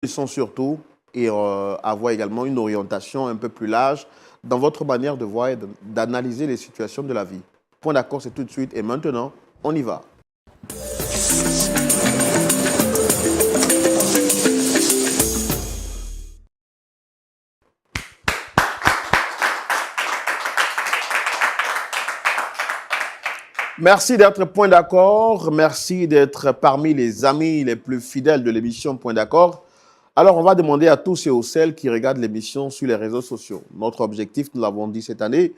leçons surtout et avoir également une orientation un peu plus large dans votre manière de voir et d'analyser les situations de la vie. Point d'accord, c'est tout de suite et maintenant, on y va. Merci d'être Point d'accord. Merci d'être parmi les amis les plus fidèles de l'émission Point d'accord. Alors, on va demander à tous et aux celles qui regardent l'émission sur les réseaux sociaux. Notre objectif, nous l'avons dit cette année,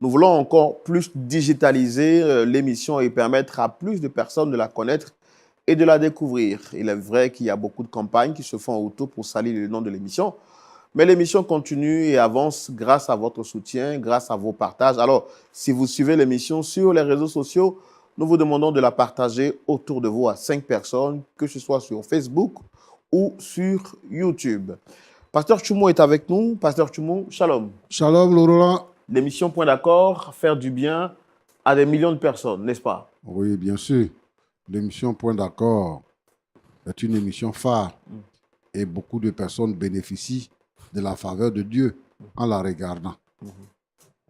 nous voulons encore plus digitaliser l'émission et permettre à plus de personnes de la connaître et de la découvrir. Il est vrai qu'il y a beaucoup de campagnes qui se font autour pour salir le nom de l'émission. Mais l'émission continue et avance grâce à votre soutien, grâce à vos partages. Alors, si vous suivez l'émission sur les réseaux sociaux, nous vous demandons de la partager autour de vous à 5 personnes, que ce soit sur Facebook ou sur YouTube. Pasteur Tchoumo est avec nous. Pasteur Tchoumo, shalom. Shalom, Laurent. L'émission Point d'accord, faire du bien à des millions de personnes, n'est-ce pas? Oui, bien sûr. L'émission Point d'accord est une émission phare et beaucoup de personnes bénéficient de la faveur de Dieu en la regardant.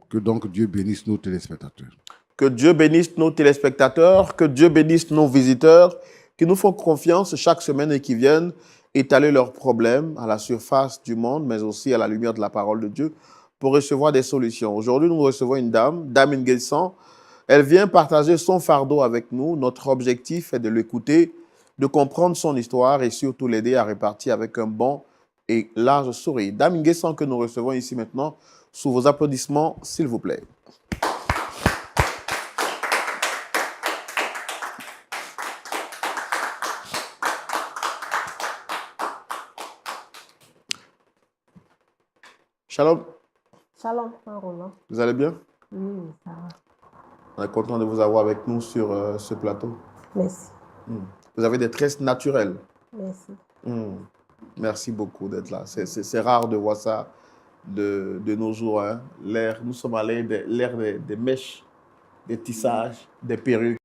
Que donc Dieu bénisse nos téléspectateurs. Que Dieu bénisse nos téléspectateurs, que Dieu bénisse nos visiteurs qui nous font confiance chaque semaine et qui viennent étaler leurs problèmes à la surface du monde, mais aussi à la lumière de la parole de Dieu pour recevoir des solutions. Aujourd'hui, nous recevons une dame, Dame Nguessan. Elle vient partager son fardeau avec nous. Notre objectif est de l'écouter, de comprendre son histoire et surtout l'aider à répartir avec un bon et large sourire. Dame Nguessan que nous recevons ici maintenant, sous vos applaudissements, s'il vous plaît. Shalom. Shalom, Roland. Vous allez bien? Oui, ça va. On est content de vous avoir avec nous sur ce plateau. Merci. Vous avez des traits naturels. Merci. Merci beaucoup d'être là. C'est rare de voir ça de nos jours. Hein. Nous sommes à l'ère des mèches, des tissages, des perruques.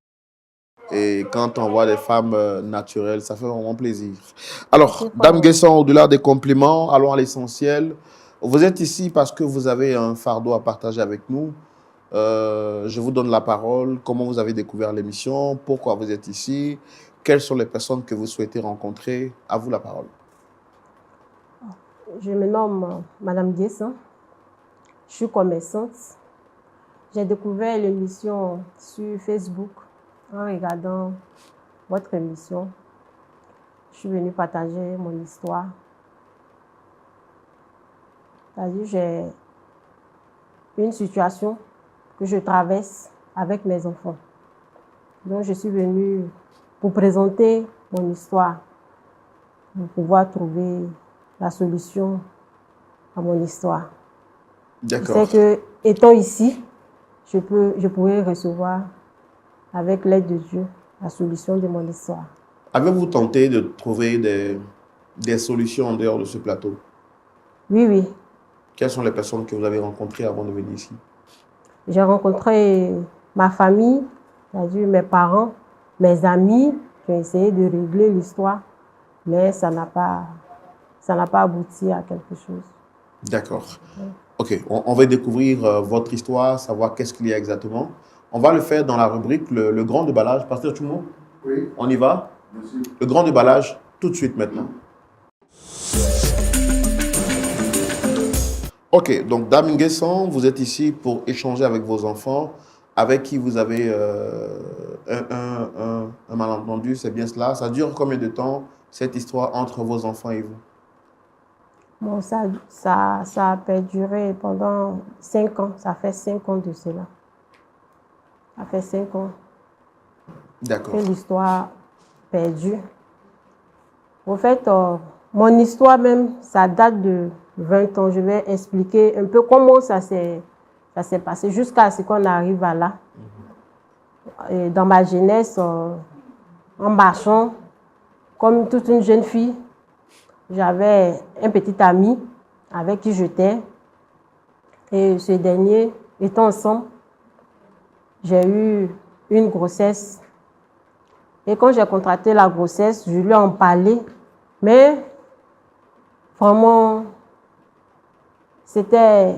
Et quand on voit des femmes naturelles, ça fait vraiment plaisir. Alors, Dame Nguessan, au-delà des compliments, allons à l'essentiel. Vous êtes ici parce que vous avez un fardeau à partager avec nous. Je vous donne la parole. Comment vous avez découvert l'émission? Pourquoi vous êtes ici? Quelles sont les personnes que vous souhaitez rencontrer? À vous la parole. Je me nomme Madame Nguessan. Je suis commerçante. J'ai découvert l'émission sur Facebook en regardant votre émission. Je suis venue partager mon histoire. C'est-à-dire, j'ai une situation que je traverse avec mes enfants. Donc, je suis venue pour présenter mon histoire, pour pouvoir trouver la solution à mon histoire. D'accord. Je sais que, étant ici, je pourrais recevoir, avec l'aide de Dieu, la solution de mon histoire. Avez-vous tenté de trouver des solutions en dehors de ce plateau? Oui, oui. Quelles sont les personnes que vous avez rencontrées avant de venir ici? J'ai rencontré ma famille, c'est-à-dire mes parents, mes amis, qui ont essayé de régler l'histoire, mais ça n'a pas abouti à quelque chose. D'accord. Ok, on va découvrir votre histoire, savoir qu'est-ce qu'il y a exactement. On va le faire dans la rubrique le grand déballage. Pasteur Tchoumo? Oui. On y va? Merci. Le grand déballage, tout de suite maintenant. Ok, donc Dame Nguessan, vous êtes ici pour échanger avec vos enfants, avec qui vous avez un malentendu, c'est bien cela. Ça dure combien de temps, cette histoire entre vos enfants et vous? Bon, ça a perduré pendant 5 ans. Ça fait 5 ans de cela. Ça fait 5 ans D'accord. que l'histoire perdure. En fait, mon histoire même, ça date de 20 ans. Je vais expliquer un peu comment ça s'est passé jusqu'à ce qu'on arrive à là. Et dans ma jeunesse, en marchant, comme toute une jeune fille, j'avais un petit ami avec qui j'étais. Et ce dernier, étant ensemble, j'ai eu une grossesse. Et quand j'ai contracté la grossesse, je lui ai en parlé. Mais vraiment, c'était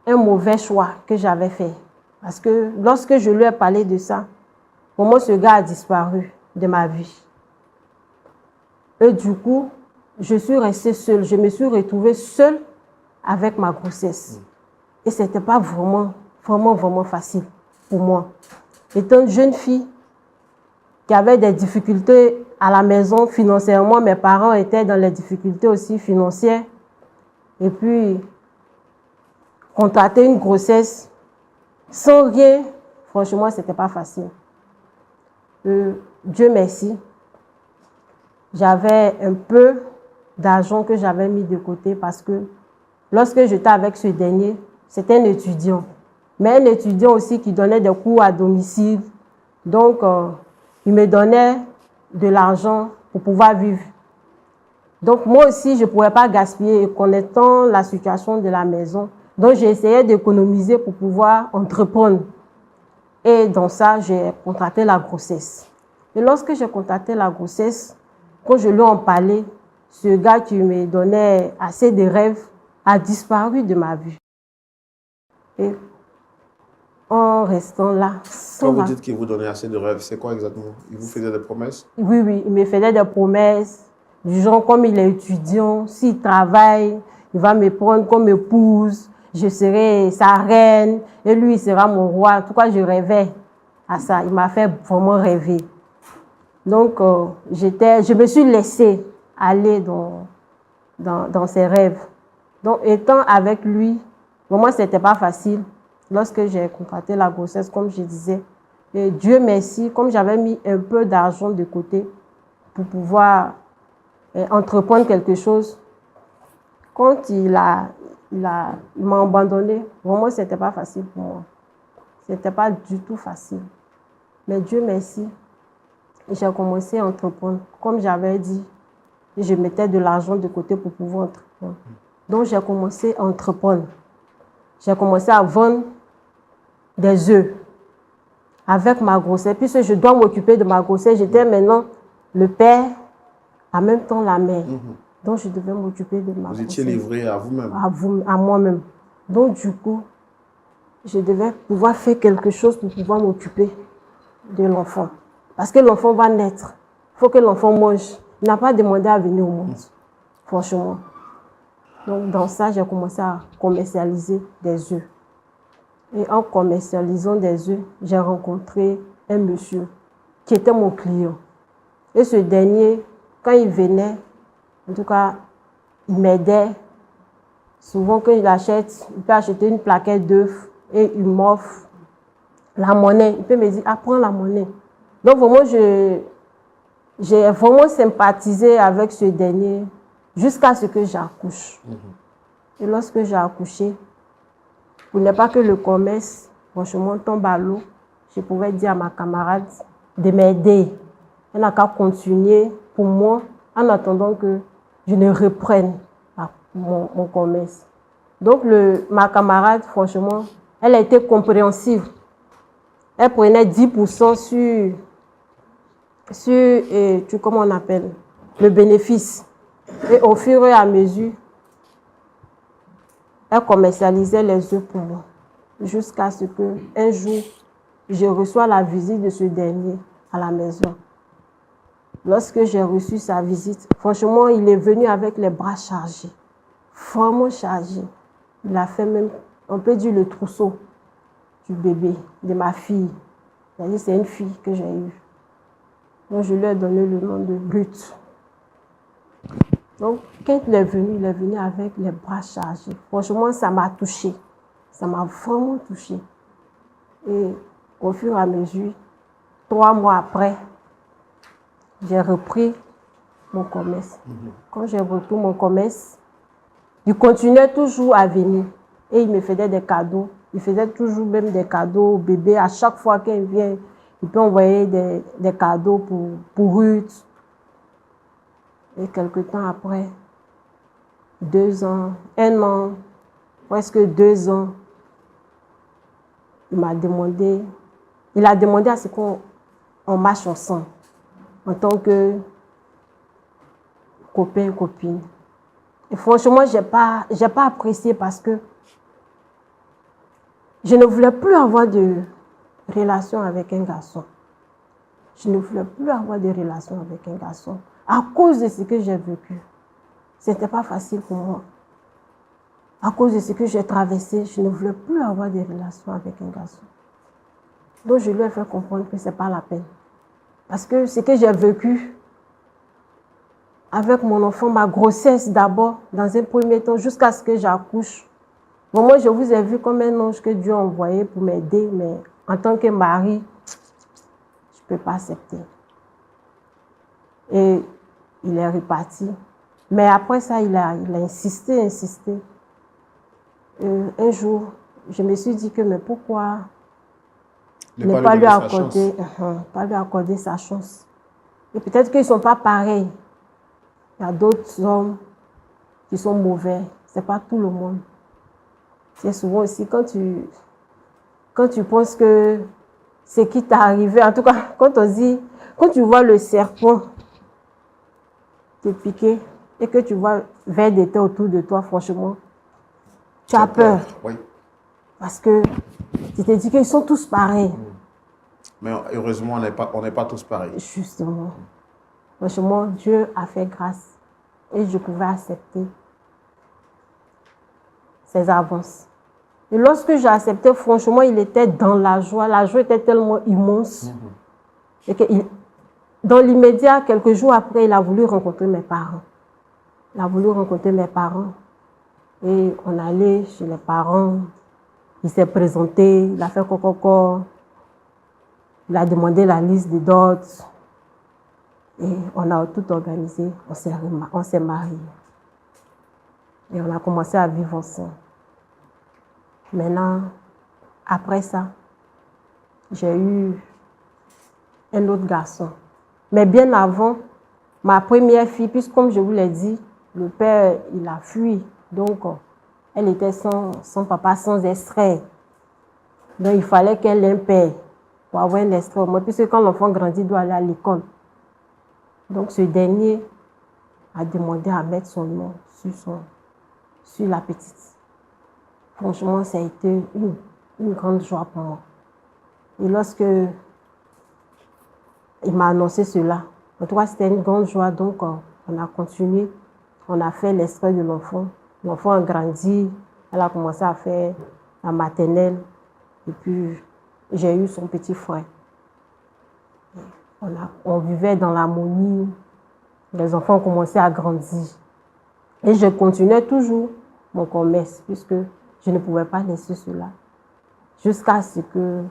un mauvais choix que j'avais fait. Parce que lorsque je lui ai parlé de ça, vraiment ce gars a disparu de ma vie. Et du coup, je suis restée seule. Je me suis retrouvée seule avec ma grossesse. Et ce n'était pas vraiment facile pour moi. Étant une jeune fille qui avait des difficultés à la maison financièrement, mes parents étaient dans les difficultés aussi financières. Et puis, contracter une grossesse sans rien, franchement, ce n'était pas facile. Dieu merci, j'avais un peu d'argent que j'avais mis de côté parce que lorsque j'étais avec ce dernier, c'était un étudiant. Mais un étudiant aussi qui donnait des cours à domicile. Donc, il me donnait de l'argent pour pouvoir vivre. Donc, moi aussi, je ne pouvais pas gaspiller, connaissant la situation de la maison. Donc, j'ai essayé d'économiser pour pouvoir entreprendre. Et dans ça, j'ai contracté la grossesse. Et lorsque j'ai contracté la grossesse, quand je lui en parlais, ce gars qui me donnait assez de rêves a disparu de ma vie. Et en restant là, Quand vous dites qu'il vous donnait assez de rêves, c'est quoi exactement? Il vous faisait des promesses? Oui, il me faisait des promesses. Du genre, comme il est étudiant, s'il travaille, il va me prendre comme épouse, je serai sa reine, et lui, il sera mon roi. En tout cas, je rêvais à ça. Il m'a fait vraiment rêver. Donc, je me suis laissée aller dans ses rêves. Donc, étant avec lui, vraiment, ce n'était pas facile. Lorsque j'ai contracté la grossesse, comme je disais, et Dieu merci, comme j'avais mis un peu d'argent de côté pour pouvoir entreprendre quelque chose, quand il m'a abandonné, vraiment, ce n'était pas facile pour moi. Ce n'était pas du tout facile. Mais Dieu merci, j'ai commencé à entreprendre. Comme j'avais dit, je mettais de l'argent de côté pour pouvoir entreprendre. Donc, j'ai commencé à entreprendre. J'ai commencé à vendre des œufs avec ma grossesse. Puisque je dois m'occuper de ma grossesse, j'étais maintenant le père, en même temps la mère. Donc, je devais m'occuper de ma grossesse. Vous étiez livré à vous-même? À moi-même. Donc, du coup, je devais pouvoir faire quelque chose pour pouvoir m'occuper de l'enfant. Parce que l'enfant va naître. Il faut que l'enfant mange. Il n'a pas demandé à venir au monde, franchement. Donc, dans ça, j'ai commencé à commercialiser des œufs. Et en commercialisant des œufs, j'ai rencontré un monsieur qui était mon client. Et ce dernier, quand il venait, en tout cas, il m'aidait. Souvent, quand il achète, il peut acheter une plaquette d'œufs et il m'offre la monnaie. Il peut me dire, ah, prends la monnaie. Donc, vraiment, j'ai vraiment sympathisé avec ce dernier jusqu'à ce que j'accouche. Et lorsque j'ai accouché, pour ne pas que le commerce, franchement, tombe à l'eau, je pouvais dire à ma camarade de m'aider. Elle n'a qu'à continuer pour moi en attendant que je ne reprenne mon commerce. Donc, ma camarade, franchement, elle a été compréhensive. Elle prenait 10% sur comment on appelle, le bénéfice. Et au fur et à mesure, elle commercialisait les œufs pour moi. Jusqu'à ce qu'un jour, je reçois la visite de ce dernier à la maison. Lorsque j'ai reçu sa visite, franchement, il est venu avec les bras chargés. Vraiment chargés. Il a fait même, on peut dire, le trousseau du bébé, de ma fille. C'est une fille que j'ai eue. Donc, je lui ai donné le nom de Ruth. Donc, quand il est venu avec les bras chargés. Franchement, ça m'a touchée. Ça m'a vraiment touchée. Et au fur et à mesure, 3 mois après, j'ai repris mon commerce. Quand j'ai repris mon commerce, il continuait toujours à venir. Et il me faisait des cadeaux. Il faisait toujours même des cadeaux au bébé. À chaque fois qu'il vient, il peut envoyer des cadeaux pour Ruth. Et quelque temps après, 2 ans, 1 an, presque 2 ans, il a demandé à ce qu'on marche ensemble en tant que copains, copines. Et franchement, j'ai pas apprécié parce que je ne voulais plus avoir de relation avec un garçon. Je ne voulais plus avoir de relation avec un garçon à cause de ce que j'ai vécu. Ce n'était pas facile pour moi. À cause de ce que j'ai traversé, je ne voulais plus avoir de relation avec un garçon. Donc, je lui ai fait comprendre que ce n'est pas la peine. Parce que ce que j'ai vécu avec mon enfant, ma grossesse d'abord, dans un premier temps, jusqu'à ce que j'accouche. Bon, moi, je vous ai vu comme un ange que Dieu a envoyé pour m'aider, mais en tant que mari, je ne peux pas accepter. Et il est reparti. Mais après ça, il a insisté. Un jour, je me suis dit que, mais pourquoi ne pas lui accorder sa chance? Et peut-être qu'ils ne sont pas pareils. Il y a d'autres hommes qui sont mauvais. Ce n'est pas tout le monde. C'est souvent aussi quand tu penses que ce qui t'est arrivé, en tout cas, quand tu vois le serpent te piquer et que tu vois vers des têtes autour de toi, franchement, tu as peur. Oui. Parce que tu te dis qu'ils sont tous pareils. Mais heureusement, on n'est pas tous pareils. Justement. Franchement, Dieu a fait grâce et je pouvais accepter ses avances. Et lorsque j'ai accepté, franchement, il était dans la joie. La joie était tellement immense. Et que dans l'immédiat, quelques jours après, il a voulu rencontrer mes parents. Et on allait chez les parents. Il s'est présenté, il a fait coco. Il a demandé la liste des dots. Et on a tout organisé. On s'est mariés. Et on a commencé à vivre ensemble. Maintenant, après ça, j'ai eu un autre garçon. Mais bien avant, ma première fille, puisque comme je vous l'ai dit, le père, il a fui. Donc, elle était sans papa, sans extrait. Donc, il fallait qu'elle ait un père pour avoir un extrait au moins, puisque quand l'enfant grandit, il doit aller à l'école. Donc, ce dernier a demandé à mettre son nom sur la petite. Franchement, ça a été une grande joie pour moi. Et lorsque il m'a annoncé cela, en tout cas, c'était une grande joie. Donc, on a continué. On a fait l'extrait de l'enfant. L'enfant a grandi. Elle a commencé à faire la maternelle. Et puis, j'ai eu son petit frère. On vivait dans l'harmonie. Les enfants ont commencé à grandir. Et je continuais toujours mon commerce, puisque je ne pouvais pas laisser cela. Jusqu'à ce que,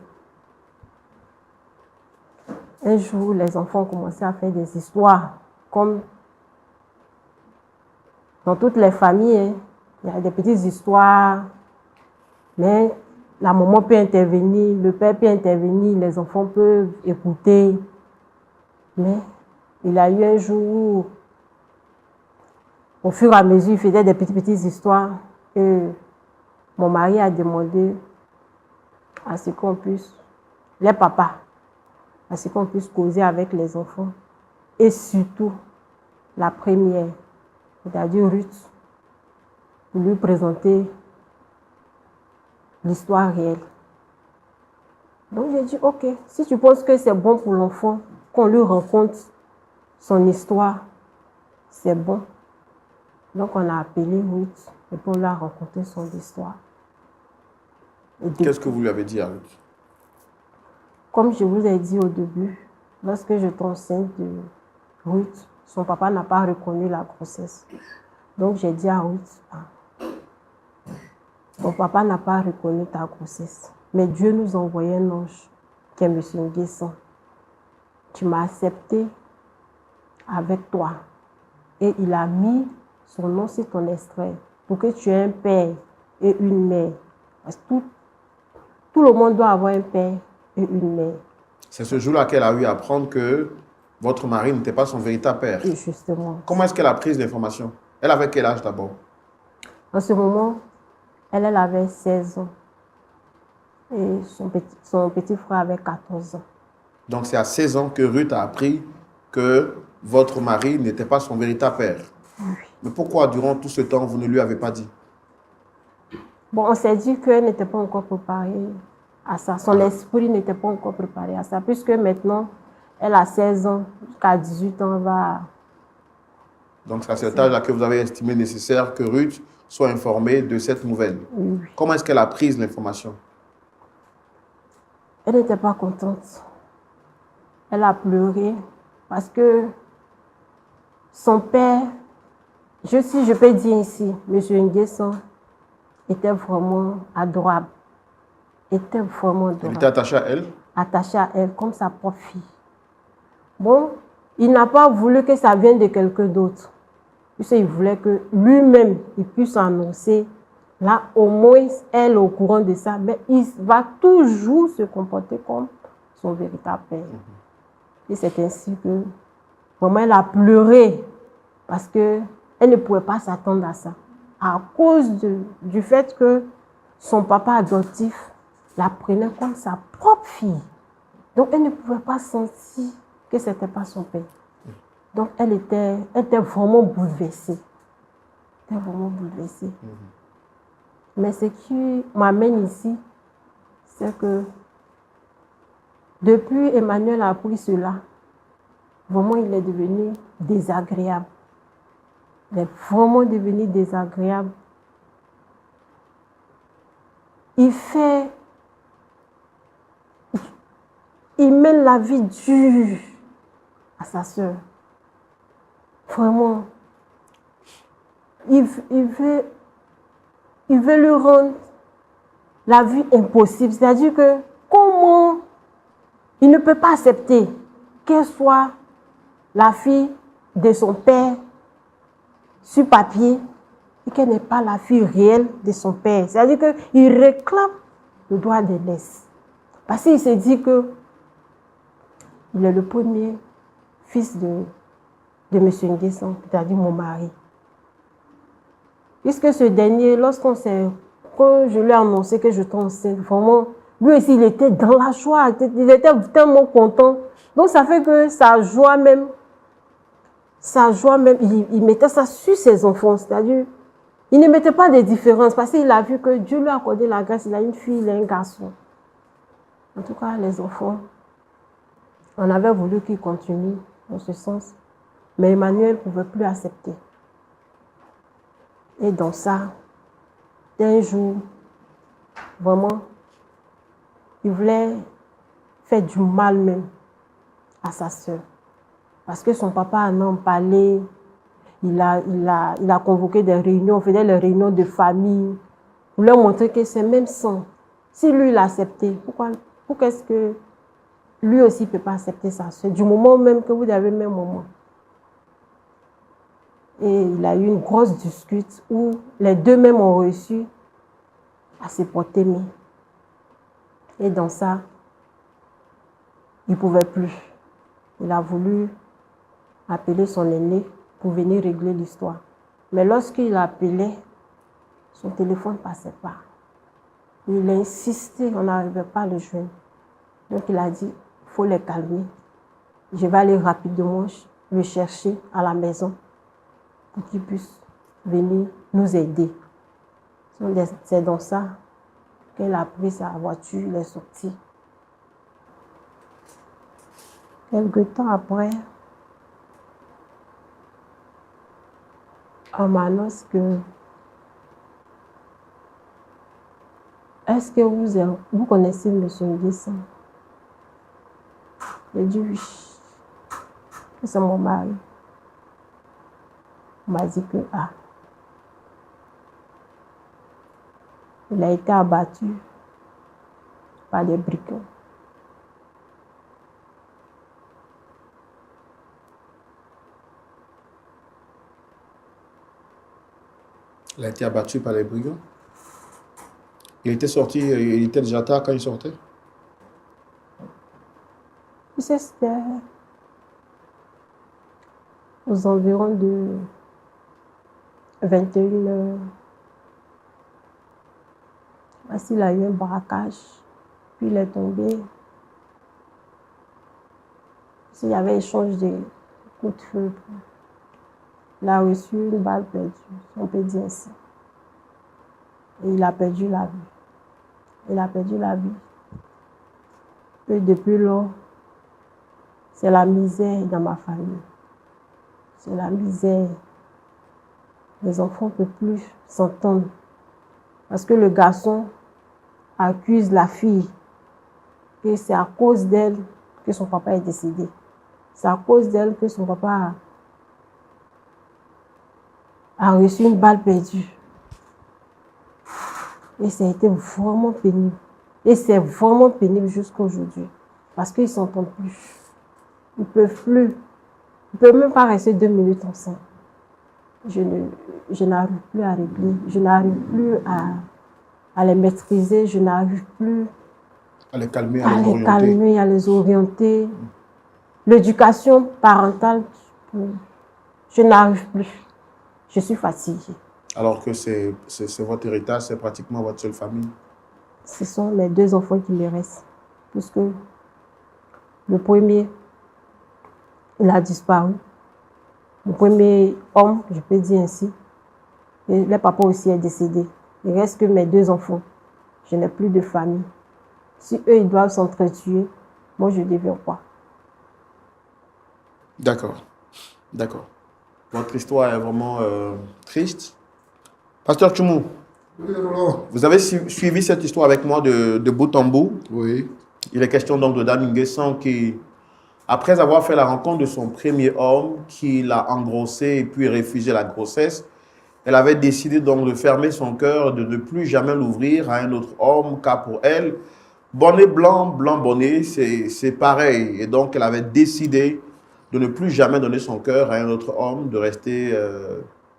un jour, les enfants ont commencé à faire des histoires. Comme dans toutes les familles, hein, il y a des petites histoires. Mais la maman peut intervenir, le père peut intervenir, les enfants peuvent écouter. Mais il y a eu un jour où, au fur et à mesure, il faisait des petites histoires. Et mon mari a demandé à ce qu'on puisse, les papas, à ce qu'on puisse causer avec les enfants. Et surtout, la première, c'est-à-dire Ruth, pour lui présenter l'histoire réelle. Donc j'ai dit, ok, si tu penses que c'est bon pour l'enfant, qu'on lui raconte son histoire, c'est bon. Donc on a appelé Ruth et puis on lui a raconté son histoire. Qu'est-ce que vous lui avez dit à Ruth? Comme je vous ai dit au début, lorsque je tombe enceinte de Ruth, son papa n'a pas reconnu la grossesse. Donc j'ai dit à Ruth, ton papa n'a pas reconnu ta grossesse. Mais Dieu nous a envoyé un ange qui est M. Nguessan. Tu m'as accepté avec toi. Et il a mis son nom sur ton extrait pour que tu aies un père et une mère. Parce que tout le monde doit avoir un père et une mère. C'est ce jour-là qu'elle a eu à apprendre que votre mari n'était pas son véritable père. Et justement. Comment est-ce qu'elle a pris l'information? Elle avait quel âge d'abord? En ce moment, elle avait 16 ans. Et son petit frère avait 14 ans. Donc c'est à 16 ans que Ruth a appris que votre mari n'était pas son véritable père. Oui. Mais pourquoi, durant tout ce temps, vous ne lui avez pas dit? Bon, on s'est dit qu'elle n'était pas encore préparée à ça. Son esprit n'était pas encore préparé à ça. Puisque maintenant, elle a 16 ans, jusqu'à 18 ans, elle va... Donc, c'est à cet âge-là que vous avez estimé nécessaire que Ruth soit informée de cette nouvelle. Oui. Comment est-ce qu'elle a pris l'information? Elle n'était pas contente. Elle a pleuré parce que son père, si je peux dire ici, M. Nguesson, était vraiment adorable. Était vraiment adorable. Il était attaché à elle? Attaché à elle comme sa propre fille. Bon, il n'a pas voulu que ça vienne de quelqu'un d'autre. Il voulait que lui-même, il puisse annoncer. Là, au moins, elle est au courant de ça. Mais il va toujours se comporter comme son véritable père. Et c'est ainsi que, vraiment, elle a pleuré. Parce qu'elle ne pouvait pas s'attendre à ça. À cause du fait que son papa adoptif la prenait comme sa propre fille. Donc, elle ne pouvait pas sentir que ce n'était pas son père. Donc, elle était vraiment bouleversée. Elle était vraiment bouleversée. Mais ce qui m'amène ici, c'est que depuis Emmanuel a appris cela, vraiment, il est devenu désagréable. Il est vraiment devenu désagréable. Il mène la vie dure à sa sœur. Vraiment. Il veut lui rendre la vie impossible. C'est-à-dire que comment il ne peut pas accepter qu'elle soit la fille de son père sur papier et qu'elle n'est pas la fille réelle de son père. C'est-à-dire qu'il réclame le droit d'aînesse. Parce qu'il se dit que il est le premier fils de M. Nguesson, c'est-à-dire mon mari. Puisque ce dernier, quand je lui ai annoncé que je suis enceinte, vraiment, lui aussi, il était dans la joie, il était tellement content. Donc, ça fait que sa joie même, il mettait ça sur ses enfants, c'est-à-dire, il ne mettait pas de différence parce qu'il a vu que Dieu lui a accordé la grâce, il a une fille, il a un garçon. En tout cas, les enfants, on avait voulu qu'ils continuent dans ce sens, mais Emmanuel ne pouvait plus accepter. Et dans ça, un jour, vraiment, il voulait faire du mal même à sa sœur. Parce que son papa en a parlé, il a convoqué des réunions, on faisait les réunions de famille. Il voulait montrer que c'est même sang. Si lui, il a accepté, pourquoi est-ce que lui aussi ne peut pas accepter sa sœur, du moment même que vous avez le même moment? Et il a eu une grosse dispute où les deux mêmes ont réussi à se porter main. Et dans ça, il ne pouvait plus. Il a voulu appeler son aîné pour venir régler l'histoire. Mais lorsqu'il appelait, son téléphone ne passait pas. Il a insisté, on n'arrivait pas à le joindre. Donc il a dit, il faut les calmer. Je vais aller rapidement le chercher à la maison pour qu'il puisse venir nous aider. C'est dans ça qu'elle a pris sa voiture, elle est sortie. Quelque temps après, on m'annonce que est-ce que vous connaissez M. Nguesson? J'ai dit oui, c'est mon mari. On m'a dit que il a été abattu par des brigands. Il a été abattu par les brigands. Il était sorti, il était déjà tard quand il sortait. C'était aux environs de 21h. Parce qu'il a eu un braquage, puis il est tombé. Il y avait échange coup de feu. Il a reçu une balle perdue, on peut dire ainsi. Et il a perdu la vie. Il a perdu la vie. Et depuis lors, c'est la misère dans ma famille. C'est la misère. Les enfants ne peuvent plus s'entendre. Parce que le garçon accuse la fille que c'est à cause d'elle que son papa est décédé. C'est à cause d'elle que son papa a reçu une balle perdue. Et ça a été vraiment pénible. Et c'est vraiment pénible jusqu'à aujourd'hui. Parce qu'ils ne s'entendent plus. Ils ne peuvent plus. Ils ne peuvent même pas rester 2 minutes ensemble. Je n'arrive plus à régler. Je n'arrive plus à les maîtriser. Je n'arrive plus À les calmer, à les calmer, à les orienter. L'éducation parentale, je n'arrive plus. Je suis fatiguée. Alors que c'est votre héritage, c'est pratiquement votre seule famille. Ce sont mes 2 enfants qui me restent. Puisque le premier, il a disparu. Le premier homme, je peux dire ainsi. Et le papa aussi est décédé. Il reste que mes 2 enfants. Je n'ai plus de famille. Si eux, ils doivent s'entretuer, moi, je deviens quoi? D'accord. D'accord. Votre histoire est vraiment triste. Pasteur Tchoumou, Oui, Roland. vous avez suivi cette histoire avec moi de bout en bout. Oui. Il est question donc de Dame Nguessan qui, après avoir fait la rencontre de son premier homme, qui l'a engrossé et puis refusé la grossesse, elle avait décidé donc de fermer son cœur, de ne plus jamais l'ouvrir à un autre homme, car pour elle, bonnet blanc, blanc bonnet, c'est pareil. Et donc, elle avait décidé de ne plus jamais donner son cœur à un autre homme, de rester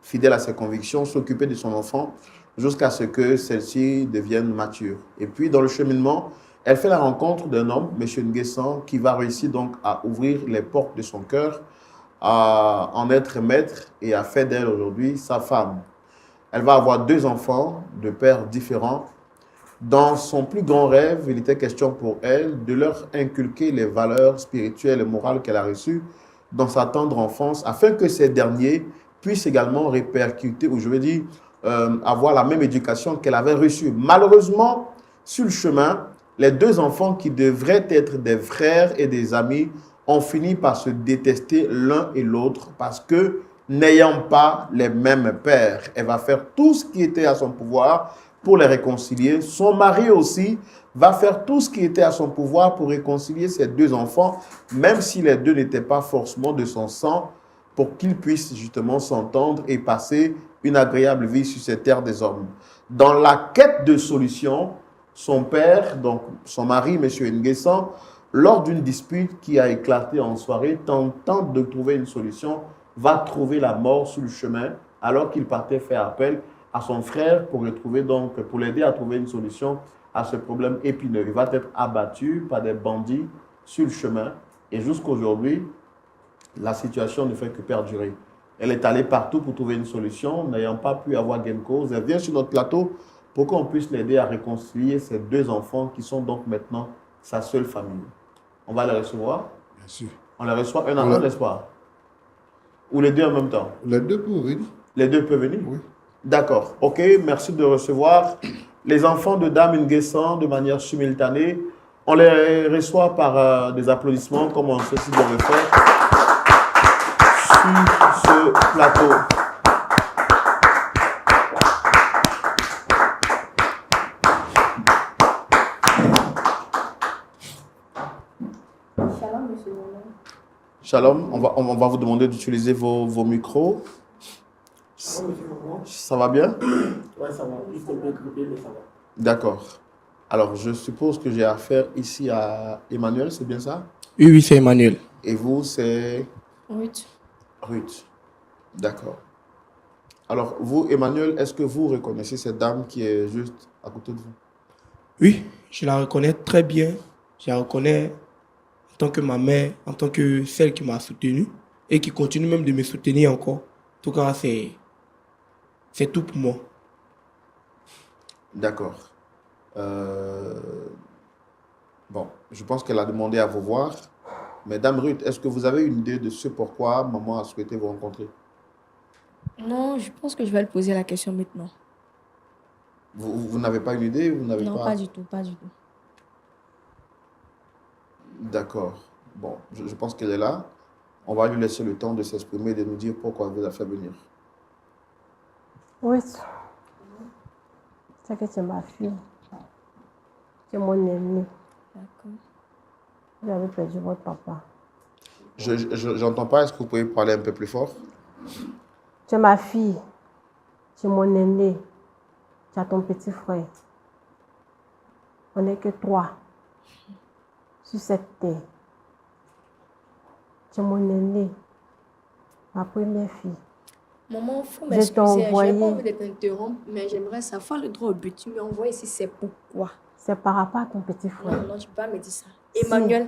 fidèle à ses convictions, s'occuper de son enfant, jusqu'à ce que celle-ci devienne mature. Et puis, dans le cheminement, elle fait la rencontre d'un homme, M. Nguessan, qui va réussir donc à ouvrir les portes de son cœur, à en être maître et à faire d'elle aujourd'hui sa femme. Elle va avoir 2 enfants de pères différents. Dans son plus grand rêve, il était question pour elle de leur inculquer les valeurs spirituelles et morales qu'elle a reçues dans sa tendre enfance, afin que ces derniers puissent également répercuter, ou je veux dire, avoir la même éducation qu'elle avait reçue. Malheureusement, sur le chemin, les 2 enfants qui devraient être des frères et des amis ont fini par se détester l'un et l'autre parce que, n'ayant pas les mêmes pères, elle va faire tout ce qui était à son pouvoir pour les réconcilier. Son mari aussi va faire tout ce qui était à son pouvoir pour réconcilier ses 2 enfants, même si les 2 n'étaient pas forcément de son sang, pour qu'ils puissent justement s'entendre et passer une agréable vie sur cette terre des hommes. Dans la quête de solution, son père, donc son mari, M. Nguessan, lors d'une dispute qui a éclaté en soirée, tentant de trouver une solution, va trouver la mort sur le chemin, alors qu'il partait faire appel à son frère pour l'aider à trouver une solution à ce problème épineux. Il va être abattu par des bandits sur le chemin et jusqu'aujourd'hui, la situation ne fait que perdurer. Elle est allée partout pour trouver une solution, n'ayant pas pu avoir gain de cause. Elle vient sur notre plateau pour qu'on puisse l'aider à réconcilier ses 2 enfants qui sont donc maintenant sa seule famille. On va les recevoir. Bien sûr. On les reçoit un à un, n'est-ce pas? Ou les 2 en même temps? Les 2 peuvent venir. Les 2 peuvent venir? Oui. D'accord. OK, merci de recevoir les enfants de Dame Nguessan de manière simultanée. On les reçoit par des applaudissements, comme on sait si bien le faire, sur ce plateau. Shalom, monsieur Roland. Shalom, on va vous demander d'utiliser vos micros. Ça va bien? Ouais, ça va. Juste un peu grippé, mais ça va. D'accord. Alors, je suppose que j'ai affaire ici à Emmanuel, c'est bien ça? Oui, oui, c'est Emmanuel. Et vous, c'est Ruth. Ruth. D'accord. Alors, vous, Emmanuel, est-ce que vous reconnaissez cette dame qui est juste à côté de vous? Oui, je la reconnais très bien. Je la reconnais en tant que ma mère, en tant que celle qui m'a soutenu et qui continue même de me soutenir encore. En tout cas, c'est tout pour moi. D'accord. Bon, je pense qu'elle a demandé à vous voir, Mesdames Ruth, est-ce que vous avez une idée de ce pourquoi maman a souhaité vous rencontrer? Non, je pense que je vais lui poser la question maintenant. Vous n'avez pas une idée? Vous n'avez Non, pas... pas du tout, pas du tout. D'accord. Bon, je pense qu'elle est là. On va lui laisser le temps de s'exprimer et de nous dire pourquoi elle vous a fait venir. Oui. C'est que c'est ma fille. C'est mon aîné. D'accord. Vous avez perdu votre papa. J'entends pas. Est-ce que vous pouvez parler un peu plus fort? C'est ma fille. C'est mon aîné. Tu as ton petit frère. On n'est que 3 sur cette terre. C'est mon aîné. Ma première fille. Maman, il faut Je m'excuser. t'ai Je n'ai envoyé. pas envie de t'interrompre, mais j'aimerais savoir le droit au but. Tu m'as envoyé ici, c'est pourquoi? C'est par rapport à ton petit frère. Non, non, tu peux pas me dire ça. Emmanuel,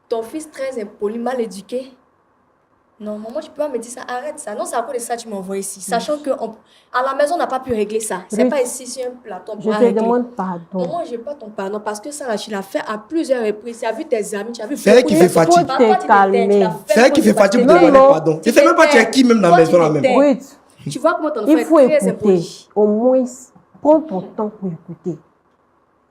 ton fils très impoli, mal éduqué. Non, maman, tu peux pas me dire ça. Arrête ça. Non, c'est à cause de ça que tu m'as envoyé ici. Sachant qu'à la maison, on n'a pas pu régler ça. C'est Ruth, pas ici sur un plateau. Je te demande pardon. Maman, je n'ai pas ton pardon parce que ça, là, tu l'as fait à plusieurs reprises. Tu as vu tes amis, tu as vu... C'est elle qui fait fatigue. Faut te calmer. C'est elle qui fait fatigue pour te demander pardon. Je ne sais même pas tu es qui même dans la maison là même. Ruth, Tu vois comment ton enfant il est faut très écouter. impoli. Au moins, prends ton temps pour écouter.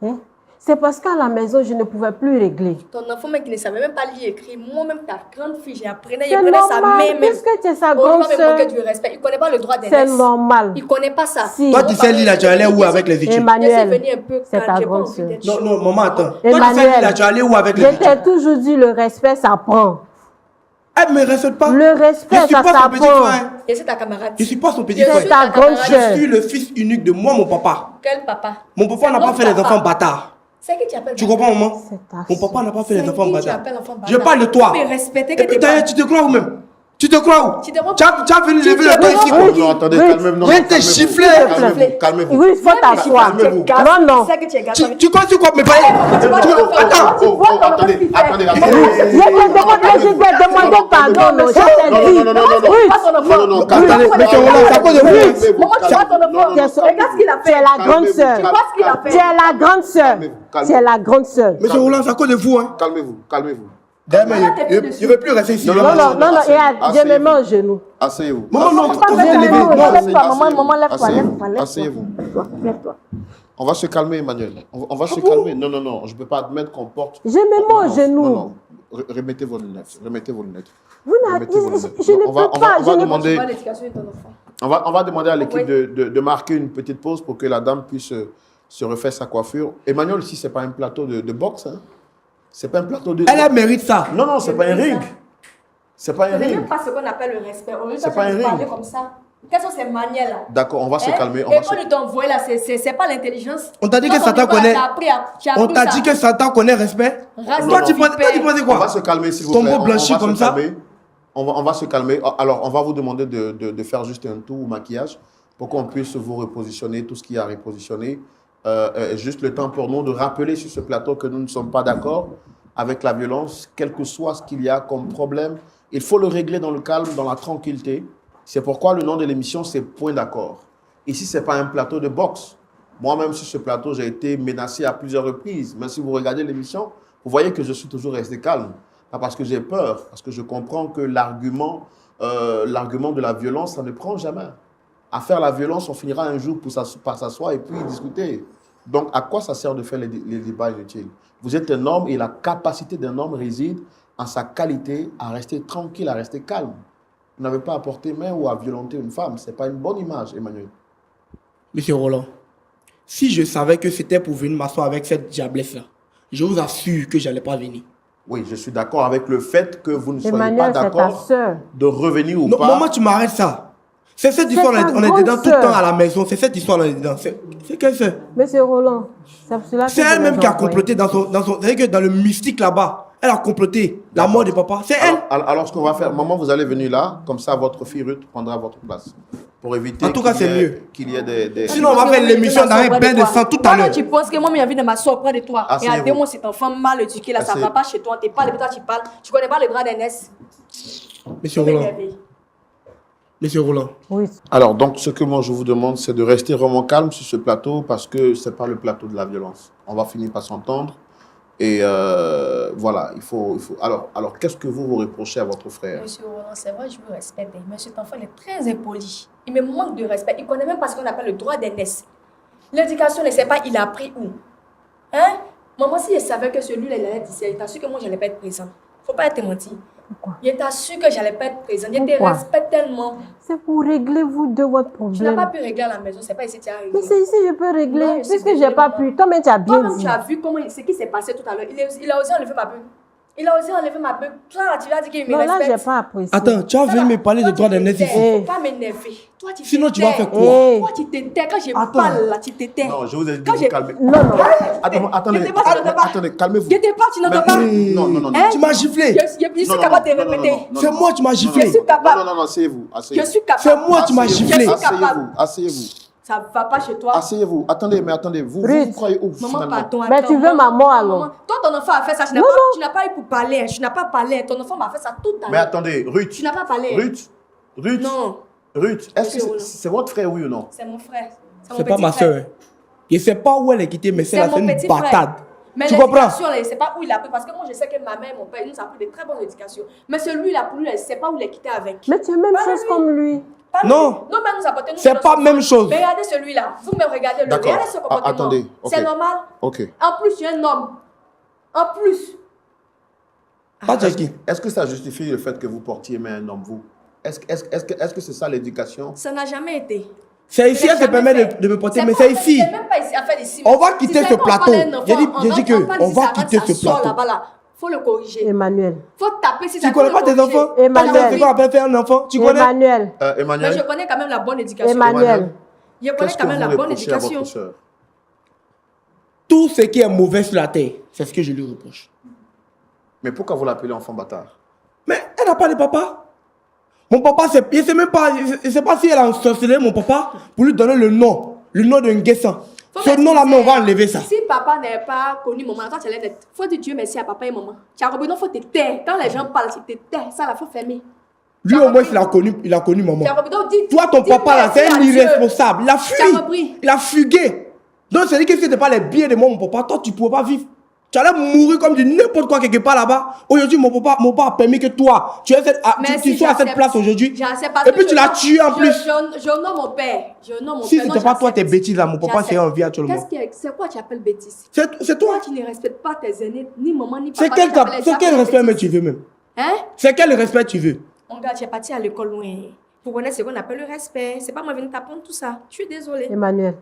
Hein? C'est parce qu'à la maison, je ne pouvais plus régler. Ton enfant même qui ne savait même pas lire et écrire. Moi-même, ta grande fille, C'est prenais sa main normal, même. puisque tu es sa On grande va me sœur. manquer du respect. Il ne connaît pas le droit des C'est laisses. normal. Il ne connaît pas ça. Si. Toi, tu sais lire là, tu es allé où avec les études? Je suis Emmanuel, venu un peu c'est calme, ta j'ai pas grande envie sœur. d'être Non, chaud. non, maman, attends. Toi, tu sais lire Emmanuel, là, tu es allé où avec les je études? t'ai toujours dit, le respect, ça prend. Elle ne me respecte pas. Le respect, Je suis ça pas son petit s'apprend. frère. Et c'est ta camarade. Je ne suis pas son petit Je C'est frère. suis ta grande camarade. sœur. Je suis le fils unique de moi, mon papa. Quel papa? Mon papa n'a pas Notre fait les papa. enfants bâtards. C'est qui tu appelles Tu bâtard? comprends, maman? C'est ta Mon papa sœur. n'a pas fait C'est les enfants qui tu bâtards. appelles enfant Je bâtard? parle de toi. Mais respectez Et que puis t'es d'ailleurs, pas- tu te crois où même? Tu te crois où? Tu te crois- Tu as venu Tu lever te le doigt ici. crois- quoi. Oui. Non, attendez, Oui. calmez-vous. Non, Je non, t'ai calmez-vous. chifflé. Calmez-vous, calmez-vous. Oui, il faut t'asseoir. Calmez-vous. Non, non. C'est que tu es gâteau. Tu continues quoi me parler? Attendez, attendez, attendez. Je te demande, je vais demander pardon. Non, je t'ai Non, dit. non, non, non, non, non. Oui. Non, non, non, Attendez, calmez-vous. monsieur Roland, c'est à cause de vous. Calmez-vous, Maman, tu vois ton calmez-vous. enfant. Non, non, non. Regarde ce qu'il a Tu es fait. la grande sœur. Tu vois ce qu'il a fait. Tu es la grande sœur. Calmez-vous, Tu es la grande sœur. Monsieur Roland, c'est à cause de vous. Hein. Calmez-vous, calmez-vous. D'ailleurs, je ne veux plus rester ici. Non, Non, non, non, non. Je me mets en Asseyez-vous. genoux. Asseyez-vous. Maman, non, Asseyez-vous. faut te lever. Non, Non, lève-toi, maman, lève-toi, Asseyez-vous. lève-toi, lève-toi. Asseyez-vous. Lève-toi. On va se calmer, Emmanuel. On va se calmer. Non, non, non. Je ne peux pas admettre qu'on porte. Je me mets en Non, genoux. non. Remettez vos lunettes. Remettez vos lunettes. Vous n'avez- Remettez vos lunettes. je ne On va- peux on va- pas. on va Je ne demander- Tu vois l'éducation de ton enfant. On va demander à l'équipe Oui. de marquer une petite pause pour que la dame puisse se refaire sa coiffure. Emmanuel, ici, ce n'est pas un plateau de boxe. Hein. Ce n'est pas un plateau de... Elle mérite ça. Non, non, ce n'est pas un ring. Ce n'est pas un Ce n'est ring. même pas ce qu'on appelle le respect. On C'est pas un ring. parler comme ça. Quelles sont ces manières-là? D'accord, on va se Hein? calmer. Et quand ils t'ont envoyé là, c'est pas l'intelligence. On t'a dit que Quand Satan dit quoi, connaît. tu as On appris t'a ça. dit que Satan connaît respect. Race Toi, de tu pensais vipère. quoi? On va se calmer, s'il vous Ton plaît. beau blanchi va se comme ça. calmer. On va se calmer. Alors, on va vous demander de faire juste un tour au maquillage pour qu'on puisse vous repositionner, tout ce qu'il y a à repositionner. Juste le temps pour nous de rappeler sur ce plateau que nous ne sommes pas d'accord avec la violence, quel que soit ce qu'il y a comme problème. Il faut le régler dans le calme, dans la tranquillité. C'est pourquoi le nom de l'émission, c'est Point d'accord. Ici, ce n'est pas un plateau de boxe. Moi-même, sur ce plateau, j'ai été menacé à plusieurs reprises. Mais si vous regardez l'émission, vous voyez que je suis toujours resté calme. Pas parce que j'ai peur, parce que je comprends que l'argument de la violence, ça ne prend jamais. À faire la violence, on finira un jour par s'asseoir et puis discuter. Donc, à quoi ça sert de faire les débats inutiles? Vous êtes un homme et la capacité d'un homme réside en sa qualité à rester tranquille, à rester calme. Vous n'avez pas à porter main ou à violenter une femme. Ce n'est pas une bonne image, Emmanuel. Monsieur Roland, si je savais que c'était pour venir m'asseoir avec cette diablesse-là, je vous assure que je n'allais pas venir. Oui, je suis d'accord avec le fait que vous ne soyez pas Emmanuel, c'est ta d'accord sœur. de revenir ou Non, pas. maman, tu m'arrêtes ça. C'est cette C'est histoire, ta on est grande dedans tout le sœur. temps à la maison. C'est cette histoire, on est dedans. C'est quelle sœur? Monsieur Roland, c'est pour cela que C'est je elle-même les qui a envoie. comploté dans son. Vous savez que dans le mystique là-bas, elle a comploté la mort de papa. C'est elle. Alors, ce qu'on va faire, maman, vous allez venir là, comme ça, votre fille Ruth prendra votre place. Pour éviter En tout cas, qu'il y c'est ait- mieux. qu'il y ait des... Sinon, on va faire l'émission dans un bain de sang tout à l'heure. Tu penses que moi, j'ai envie de m'asseoir auprès de toi. Et à Asseyez-vous. deux mois, cet enfant mal éduqué, là, ça ne va pas chez toi. Tu parles, toi, tu parles. Tu connais pas le droit d'aînesse. Monsieur Roland. Monsieur Roland. Oui. Alors, donc, ce que moi, je vous demande, c'est de rester vraiment calme sur ce plateau parce que ce n'est pas le plateau de la violence. On va finir par s'entendre. Et voilà, il faut... Alors qu'est-ce que vous reprochez à votre frère? Monsieur Roland, c'est vrai, je vous respecte, mais cet enfant il est très impoli. Il me manque de respect. Il ne connaît même pas ce qu'on appelle le droit d'aînesse. L'éducation, ne sait pas, il a appris où. Hein? Maman, si elle savait que celui-là, il allait être ici, elle t'a su que moi, je n'allais pas être présent. Faut pas être menti. Pourquoi? Il t'a su que je n'allais pas être présent. Il te Pourquoi? respecte tellement. C'est pour régler vous deux votre Tu n'as pas problème. pu régler à la maison, c'est pas ici que tu as réglé. Mais c'est ici je peux régler. Non, je suis Puisque j'ai désolée, pas maman. pu. Toi-même, tu as bien Toi-même, dit. tu as vu comment ce qui s'est passé tout à l'heure. Il a osé enlever ma bulle. Il a osé enlever ma bulle. Toi, tu lui as dit qu'il me Non, là, respecte. j'ai pas apprécié. Attends, tu as venu me parler de droit d'aînesse ici. Eh. Faut pas m'énerver. Toi, tu Sinon, tu vas t'étais. faire quoi? Eh. Toi, tu t'étais. Quand je Attends. parle là, tu t'étais. Non, je vous ai dit de Quand vous j'ai- calmer. Non, non. Attendez, J'étais pas, tu n'entends pas. attendez, calmez-vous. J'étais pas, tu n'entends pas. Non, non, non. Hein? Tu m'as giflé. Je suis capable de répéter. C'est moi qui m'as Je giflé. suis capable. Non, asseyez-vous. Je suis capable. C'est moi qui m'as Asseyez-vous, giflé. Je suis capable. Asseyez-vous. Ça va pas chez toi. Asseyez-vous. Attendez, vous Ruth. croyez où Maman, finalement? pardon. Mais attends, tu veux maman, alors? maman. Toi, ton enfant a fait ça. Tu n'as Non, pas, non. tu n'as pas eu pour parler. Tu n'as pas parlé. Ton enfant m'a fait ça tout à Mais l'heure. attendez, Ruth. Tu n'as pas parlé. Ruth, Non, est-ce que Monsieur Roland. c'est votre frère, oui ou non? c'est mon frère. mon C'est pas petit ma frère. soeur. Je sais pas où elle est quittée, mais c'est C'est là, c'est mon une petit bâtarde. frère. Mais Tu comprends? l'éducation, là, il ne sait pas où il a pris. Parce que moi, je sais que ma mère et mon père, ils nous ont pris de très bonnes éducations. Mais celui-là, pour lui, il ne sait pas où il est quitté avec. Mais tu es même Pas chose lui. comme lui. Pas lui. Non. Non, mais nous apportons. C'est pas même chose. Mais regardez celui-là. Vous me regardez. D'accord. Regardez ce comportement. Attendez, ok. C'est normal. Ok. En plus, tu es un homme. En plus. Pas Jackie. Est-ce que ça justifie le fait que vous portiez main à un homme, vous? Est-ce que c'est ça l'éducation? Ça n'a jamais été. C'est ici, Je l'ai elle se jamais permet fait. de me porter, C'est mais pas- c'est ici. C'est même pas ici, affaire d'ici. On va quitter Si ce c'est pas plateau. parler d'un enfant, J'ai dit on que parle on d'ici, va ça quitter rentre, ce ça sort plateau. là-bas, là. Faut le corriger. Emmanuel. Faut taper si ça Tu connais faut pas le tes corriger. enfants? Emmanuel. C'est quoi appelle faire un enfant? Tu connais? Emmanuel. Mais Emmanuel, je connais quand même la bonne éducation. Emmanuel. Je connais qu'est-ce que quand même vous la bonne reprochez à éducation. votre soeur? Tout ce qui est mauvais sur la terre, c'est ce que je lui reproche. Mais pourquoi vous l'appelez enfant bâtard? Mais elle n'a pas de papa. Mon papa, il ne sait même pas, il sait pas si elle a ensorcelé mon papa pour lui donner le nom d'un guessin. Faut Ce nom-là, mais on va enlever ça. Si papa n'est pas connu maman, toi tu allais être. Faut dire Dieu merci à papa et maman. Tu as compris, non, faut te taire. Quand les gens parlent, tu te tais. Ça, là, faut fermer. Lui, au moins, il a connu maman. Tu as compris, donc dis. Toi, ton dis papa, là, merci c'est un à Dieu. irresponsable. Il a Tu as fui. compris. Il a fugué. Donc, c'est-à-dire que si ce n'était pas les billets de moi, mon papa, toi, tu ne pouvais pas vivre. Tu allais mourir comme du n'importe quoi quelque part là-bas. Aujourd'hui, mon papa a permis que toi, tu Merci, sois à cette j'accepte. place aujourd'hui. J'accepte parce Et que puis, tu je l'as nomme- tué en plus. Je honore mon père. Je honore mon Si père. ce Non, n'était pas toi, tes j'accepte. bêtises là, mon papa J'accepte. serait en vie actuellement. C'est quoi tu appelles bêtise? C'est toi. Toi, tu ne respectes pas tes aînés, ni maman, ni papa. C'est quel, Tu appelles ça respect bêtise. mais tu veux même? Hein? C'est quel respect tu veux? Mon gars, tu es parti à l'école loin. Pour connaître ce qu'on appelle le respect. C'est pas moi venir t'apprendre tout ça. Je suis désolée. Emmanuel.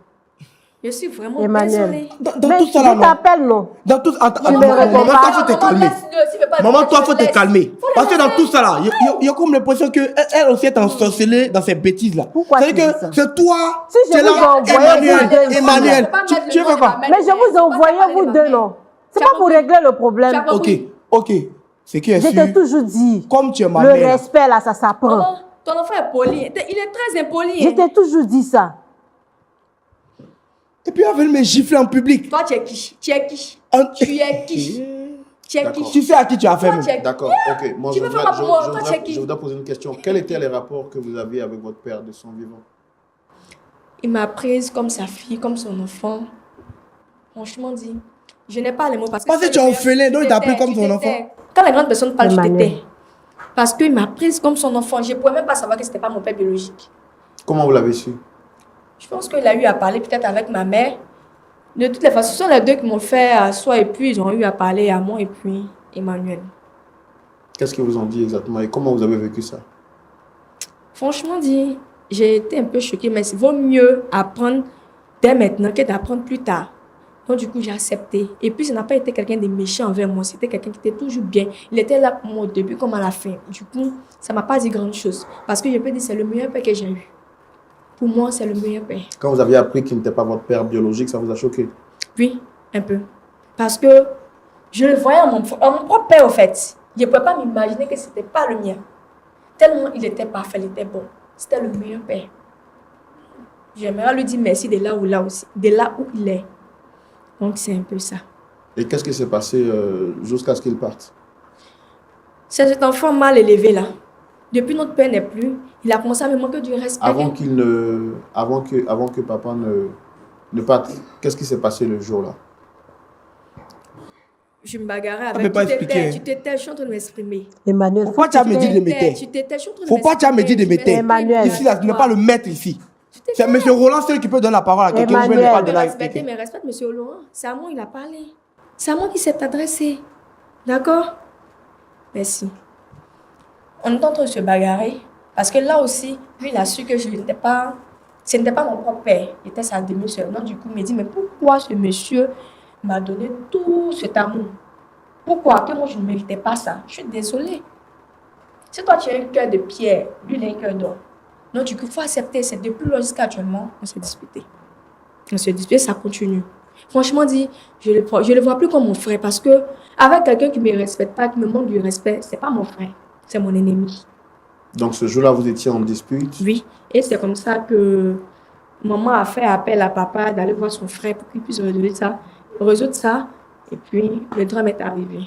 Je suis vraiment Emmanuel. désolée. Dans Mais tout ça là, je non? t'appelle, non. Dans tout attends, Tu me réponds maman, pas. toi, faut te calmer. laisse-le. S'il veut pas Maman, répondre, toi, je faut le te laisse. calmer. Faut le Parce que dans laisser. tout ça là, il y a comme l'impression qu'elle aussi est ensorcelée dans ces bêtises là. Pourquoi tu C'est-à-dire dis ça? que c'est toi, Si je c'est vous là, ai envoyé Emmanuel, vous deux, Emmanuel. Faut pas Tu mettre le tu nom fais de quoi? ma mère. Mais je vous ai envoyé vous deux, non. C'est Tu pas as pour compris? régler le problème. Tu as compris? Ok. Ce qui est Je sûr, t'ai toujours dit. comme tu es ma Le mère, respect, là, ça s'apprend. Maman, ton enfant est poli. Il est très impoli. Je hein. t'ai toujours dit ça. et puis elle veut me gifler en public. Toi, tu es qui? Tu es qui? En- Tu es qui? Tu es qui? D'accord. Tu sais à qui tu as fait Toi, même. tu es qui? D'accord, ok. Moi, Tu je veux voudrais, faire quoi pour moi? Toi, tu es qui? je voudrais poser une question. Quels étaient les rapports que vous aviez avec votre père de son vivant? Il m'a prise comme sa fille, comme son enfant. Franchement dit, je n'ai pas les mots parce que... Parce que c'est tu es le orphelin, meilleur. donc il Tu t'a pris t'étais, comme tu son t'étais. enfant. Quand les grandes personnes parlent, tu Emmanuel. t'étais. Parce qu'il m'a prise comme son enfant. Je ne pouvais même pas savoir que ce n'était pas mon père biologique. Comment vous l'avez su? Je pense qu'il a eu à parler peut-être avec ma mère. De toutes les façons, ce sont les deux qui m'ont fait asseoir et puis ils ont eu à parler à moi et puis Emmanuel. Qu'est-ce qu'ils vous ont dit exactement et comment vous avez vécu ça? Franchement dit, j'ai été un peu choquée, mais il vaut mieux apprendre dès maintenant que d'apprendre plus tard. Donc du coup, j'ai accepté. Et puis, ça n'a pas été quelqu'un de méchant envers moi. C'était quelqu'un qui était toujours bien. Il était là pour moi au début comme à la fin. Du coup, ça ne m'a pas dit grand chose. Parce que je peux dire que c'est le meilleur père que j'ai eu. Pour moi, c'est le meilleur père. Quand vous avez appris qu'il n'était pas votre père biologique, ça vous a choqué? Oui, un peu. Parce que je le voyais à mon propre père, au fait. Je ne pouvais pas m'imaginer que ce n'était pas le mien. Tellement il était parfait, il était bon. C'était le meilleur père. J'aimerais lui dire merci de là où il est. Donc, c'est un peu ça. Et qu'est-ce qui s'est passé jusqu'à ce qu'il parte? C'est cet enfant mal élevé là. Depuis notre père n'est plus, il a commencé à me manquer du respect. Avant que papa ne parte, qu'est-ce qui s'est passé le jour-là? Je me bagarrais peut avec. pas Tu t'étais, expliquer. tu t'étais, je suis en train de m'exprimer. Emmanuel, Faut pas tu me dire de me taire. Tu t'étais, je suis en train de Faut pas tu me dire de me taire. Emmanuel. Ici, là, tu n'es pas le maître ici. C'est M. Roland seul qui peut donner la parole à quelqu'un. Emmanuel. Vous ne pas Me donner à respecter, quelqu'un. mais respecte M. Laurent. C'est à moi il a parlé. C'est à moi qui s'est adressé. D'accord? Merci. On est en train de se bagarrer. Parce que là aussi, lui, il a su que ce n'était pas mon propre père. Il était sa demi-sœur. Donc, du coup, il me dit, mais pourquoi ce monsieur m'a donné tout cet amour? Pourquoi? Que moi, je ne méritais pas ça. Je suis désolée. Si toi, tu as un cœur de pierre, lui, il a un cœur d'or. Donc, du coup, il faut accepter. C'est depuis là jusqu'à actuellement, on s'est disputé. On s'est disputé, ça continue. Franchement dit, je le vois plus comme mon frère parce que avec quelqu'un qui me respecte pas, qui me manque du respect, c'est pas mon frère, c'est mon ennemi. Donc ce jour-là, vous étiez en dispute. Oui, et c'est comme ça que maman a fait appel à papa d'aller voir son frère pour qu'il puisse résoudre ça. Et puis, le drame est arrivé.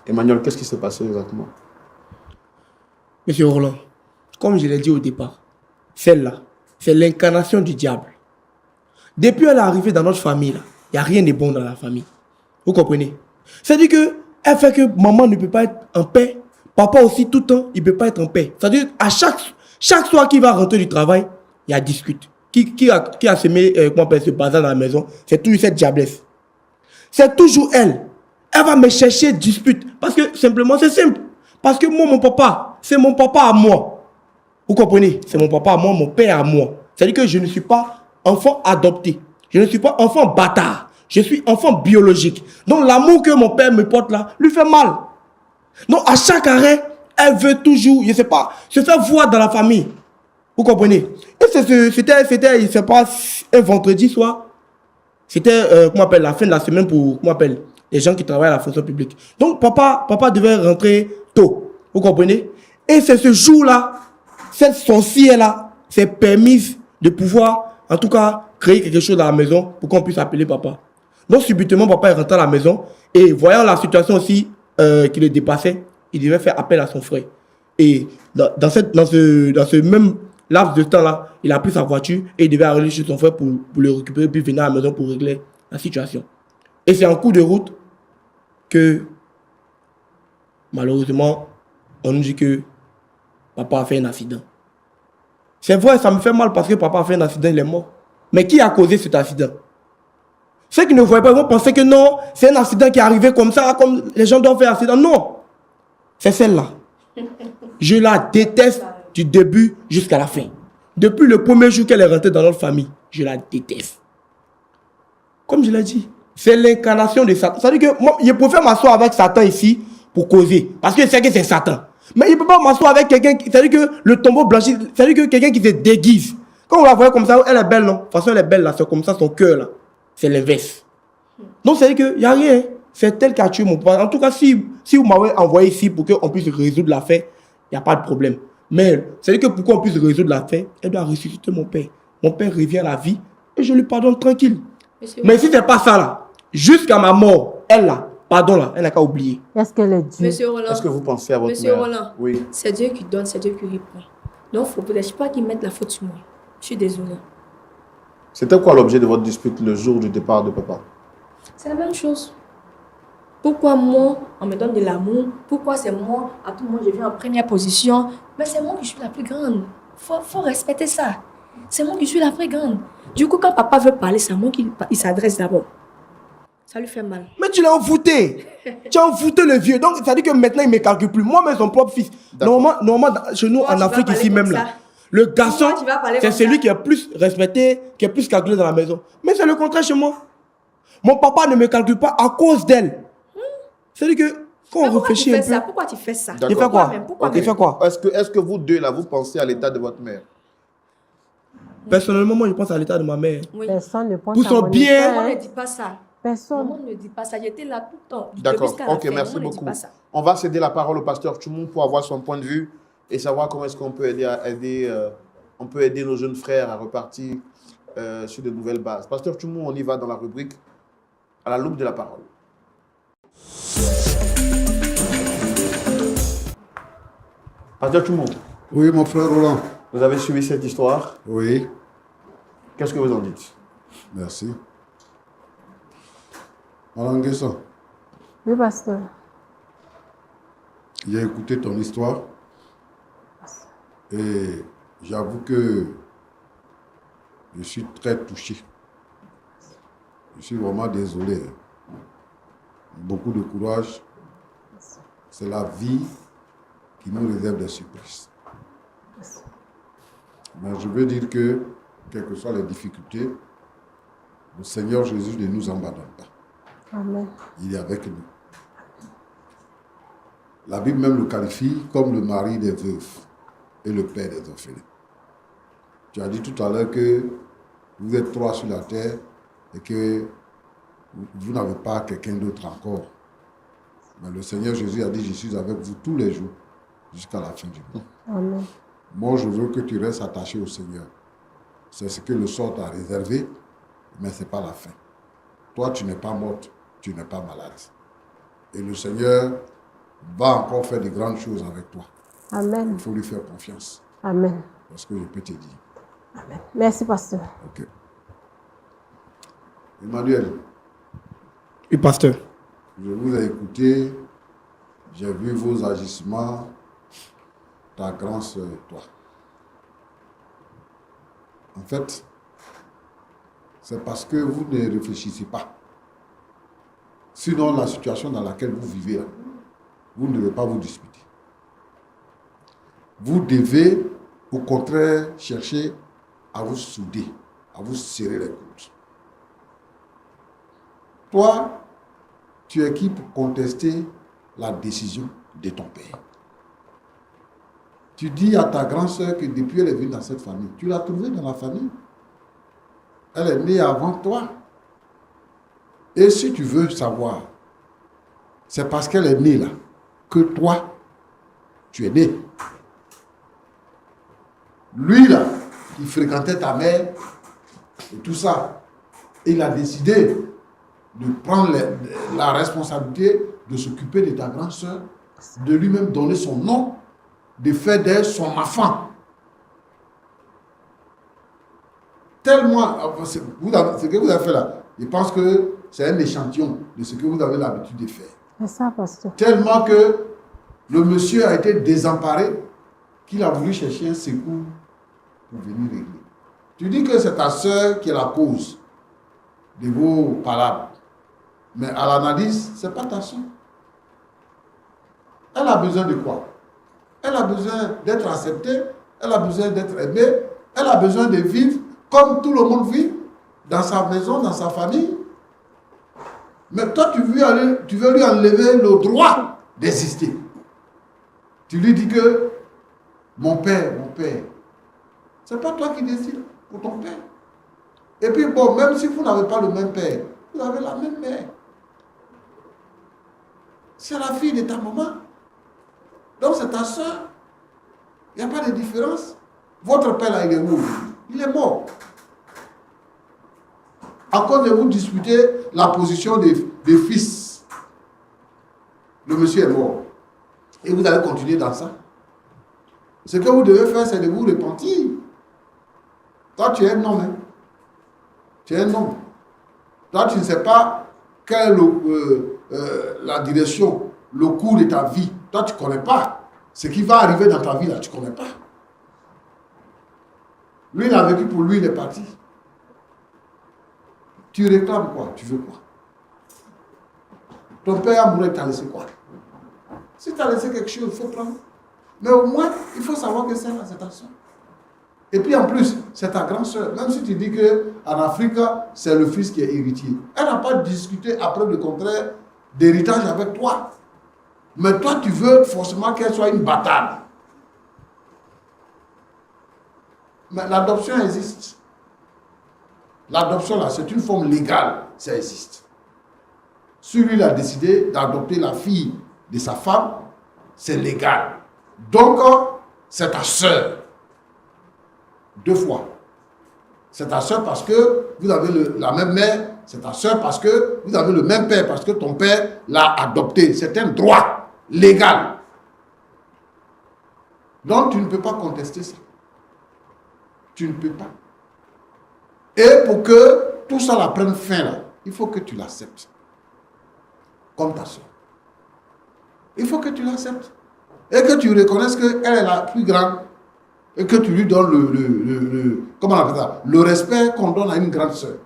Emmanuel, qu'est-ce qui s'est passé exactement? Monsieur Roland, comme je l'ai dit au départ, celle-là, c'est l'incarnation du diable. Depuis elle est arrivée dans notre famille, il n'y a rien de bon dans la famille. Vous comprenez? C'est-à-dire qu'elle fait que maman ne peut pas être en paix. Papa aussi, tout le temps, il ne peut pas être en paix. C'est-à-dire à chaque soir qu'il va rentrer du travail, il y a discute. Qui a semé comment on appelle ce bazar dans la maison? C'est toujours cette diablesse. C'est toujours elle. Elle va me chercher dispute. Parce que simplement, c'est simple. Parce que moi, mon papa, c'est mon papa à moi. Vous comprenez? C'est mon papa à moi, mon père à moi. C'est-à-dire que je ne suis pas enfant adopté. Je ne suis pas enfant bâtard. Je suis enfant biologique. Donc l'amour que mon père me porte là, lui fait mal. Donc à chaque arrêt, elle veut toujours, je ne sais pas, se faire voir dans la famille. Vous comprenez? Et c'était, il se passe un vendredi soir. C'était, comment on appelle, la fin de la semaine pour, comment on appelle, les gens qui travaillent à la fonction publique. Donc papa devait rentrer tôt. Vous comprenez? Et c'est ce jour-là, cette sorcière-là s'est permise de pouvoir, en tout cas, créer quelque chose dans la maison pour qu'on puisse appeler papa. Donc subitement, papa est rentré à la maison et voyant la situation aussi qui le dépassait, il devait faire appel à son frère. Et dans ce même laps de temps-là, il a pris sa voiture et il devait aller chez son frère pour le récupérer puis venir à la maison pour régler la situation. Et c'est en cours de route que, malheureusement, on nous dit que papa a fait un accident. C'est vrai, ça me fait mal parce que papa a fait un accident, il est mort. Mais qui a causé cet accident? Ceux qui ne voyaient pas, ils vont penser que non, c'est un accident qui est arrivé comme ça, comme les gens doivent faire un accident. Non, c'est celle-là. Je la déteste du début jusqu'à la fin. Depuis le premier jour qu'elle est rentrée dans notre famille, je la déteste. Comme je l'ai dit, c'est l'incarnation de Satan. C'est-à-dire que moi, je préfère m'asseoir avec Satan ici pour causer. Parce que je sais que c'est Satan. Mais il ne peut pas m'asseoir avec quelqu'un, c'est-à-dire que le tombeau blanchi, c'est-à-dire que quelqu'un qui se déguise. Quand on la voit comme ça, elle est belle, non? De toute façon, elle est belle là, c'est comme ça, son cœur là. C'est l'inverse. Donc, c'est-à-dire qu'il n'y a rien. C'est elle qui a tué mon papa. En tout cas, si vous m'avez envoyé ici pour qu'on puisse résoudre l'affaire, il n'y a pas de problème. Mais c'est-à-dire que pour qu'on puisse résoudre l'affaire, elle doit ressusciter mon père. Mon père revient à la vie et je lui pardonne tranquille. Mais si ce n'est pas ça là, jusqu'à ma mort, elle là, pardon là, elle n'a qu'à oublier. Est-ce qu'elle est Dieu? Monsieur Roland, Est-ce que vous pensez à votre Monsieur mère? Roland, Oui. c'est Dieu qui donne, c'est Dieu qui répond. Donc, il ne faut peut-être pas qu'il mette la faute sur moi. Je suis désolée. C'était quoi l'objet de votre dispute le jour du départ de papa? C'est la même chose. Pourquoi moi, on me donne de l'amour? Pourquoi c'est moi, à tout le monde, je viens en première position? Mais c'est moi qui suis la plus grande. Faut respecter ça. C'est moi qui suis la plus grande. Du coup, quand papa veut parler, c'est à moi qu'il s'adresse d'abord. Ça lui fait mal. Mais tu l'as envoûté. Tu as envoûté le vieux. Donc, ça dit que maintenant, il ne me calcule plus. Moi-même, son propre fils. Normalement, chez nous, Toi, en tu vas Afrique, parler ici comme même, ça. là, le garçon, Toi, tu vas parler c'est comme celui ça. qui est plus respecté, qui est plus calculé dans la maison. Mais c'est le contraire chez moi. Mon papa ne me calcule pas à cause d'elle. C'est-à-dire que, quand Mais on pourquoi réfléchit tu un fais peu... ça? Pourquoi tu fais ça? D'accord. Il fait quoi? Pourquoi Il fait quoi? Est-ce que vous deux là, vous pensez à l'état de votre mère? Personnellement, moi, je pense à l'état de ma mère. Oui. Personne ne pense Pour à son mon bien. état, Maman hein. ne dit pas ça. Personne. Maman ne dit pas ça. J'étais là tout le temps. du D'accord. début jusqu'à la Ok, fin. merci Maman ne dit beaucoup. pas ça. On va céder la parole au pasteur Tchoumou pour avoir son point de vue et savoir comment est-ce qu'on peut aider nos jeunes frères à repartir sur de nouvelles bases. Pasteur Tchoumou, on y va dans la rubrique à la loupe de la parole. Pasteur Tchoumou, Oui, mon frère Roland. vous avez suivi cette histoire. Oui, Qu'est-ce que vous en dites? merci. Madame Guesson, Oui, pasteur. j'ai écouté ton histoire et j'avoue que je suis très touché. Je suis vraiment désolé. Beaucoup de courage. C'est la vie qui nous réserve des surprises. Mais je veux dire que, quelles que soient les difficultés, le Seigneur Jésus ne nous abandonne pas. Amen. Il est avec nous. La Bible même le qualifie comme le mari des veuves et le père des orphelins. Tu as dit tout à l'heure que vous êtes 3 sur la terre et que vous n'avez pas quelqu'un d'autre encore. Mais le Seigneur Jésus a dit, je suis avec vous tous les jours jusqu'à la fin du monde. Amen. Moi, je veux que tu restes attaché au Seigneur. C'est ce que le sort t'a réservé, mais ce n'est pas la fin. Toi, tu n'es pas morte, tu n'es pas malade. Et le Seigneur va encore faire de grandes choses avec toi. Amen. Il faut lui faire confiance. Amen. Parce que je peux te dire. Amen. Merci, pasteur. Ok. Emmanuel, Oui, pasteur. je vous ai écouté, j'ai vu vos agissements, ta grande sœur et toi. En fait, c'est parce que vous ne réfléchissez pas. Sinon, la situation dans laquelle vous vivez, là, vous ne devez pas vous disputer. Vous devez, au contraire, chercher à vous souder, à vous serrer les coudes. Toi, tu es qui pour contester la décision de ton père? Tu dis à ta grande sœur que depuis elle est venue dans cette famille, tu l'as trouvée dans la famille. Elle est née avant toi. Et si tu veux savoir, c'est parce qu'elle est née là que toi, tu es né. Lui là, qui fréquentait ta mère et tout ça, il a décidé de prendre la responsabilité de s'occuper de ta grande sœur, de lui-même donner son nom, de faire d'elle son enfant. Tellement, ce que vous avez fait là, je pense que c'est un échantillon de ce que vous avez l'habitude de faire. C'est ça, pasteur. Tellement que le monsieur a été désemparé qu'il a voulu chercher un secours pour venir régler. Tu dis que c'est ta sœur qui est la cause de vos palabres. Mais à l'analyse, ce n'est pas ta sœur. Elle a besoin de quoi? Elle a besoin d'être acceptée, elle a besoin d'être aimée, elle a besoin de vivre comme tout le monde vit, dans sa maison, dans sa famille. Mais toi, tu veux lui enlever le droit d'exister. Tu lui dis que mon père, c'est pas toi qui décides pour ton père. Et puis bon, même si vous n'avez pas le même père, vous avez la même mère. C'est la fille de ta maman. Donc c'est ta soeur. Il n'y a pas de différence. Votre père là, il est où? Il est mort. À cause de vous disputer la position des fils. Le monsieur est mort. Et vous allez continuer dans ça. Ce que vous devez faire, c'est de vous repentir. Toi, tu es un homme. Hein? Tu es un homme. Toi, tu ne sais pas quelle est la direction, le cours de ta vie. Toi, tu ne connais pas. Ce qui va arriver dans ta vie, là, tu ne connais pas. Lui, il a vécu pour lui, il est parti. Tu réclames quoi? Tu veux quoi? Ton père a mouru, il t'a laissé quoi? Si tu as laissé quelque chose, il faut prendre. Mais au moins, il faut savoir que c'est ta soeur. Et puis en plus, c'est ta grande soeur. Même si tu dis qu'en Afrique, c'est le fils qui est héritier. Elle n'a pas discuté après le contraire d'héritage avec toi. Mais toi, tu veux forcément qu'elle soit une bâtarde. Mais l'adoption existe. L'adoption, là, c'est une forme légale. Ça existe. Si lui, il a décidé d'adopter la fille de sa femme, c'est légal. Donc, c'est ta sœur. 2 fois. C'est ta sœur parce que vous avez la même mère. C'est ta sœur parce que vous avez le même père, parce que ton père l'a adopté. C'est un droit légal. Donc, tu ne peux pas contester ça. Tu ne peux pas. Et pour que tout ça la prenne fin, là, il faut que tu l'acceptes. comme ta soeur. Il faut que tu l'acceptes. Et que tu reconnaisses qu'elle est la plus grande et que tu lui donnes comment on appelle ça, le respect qu'on donne à une grande soeur.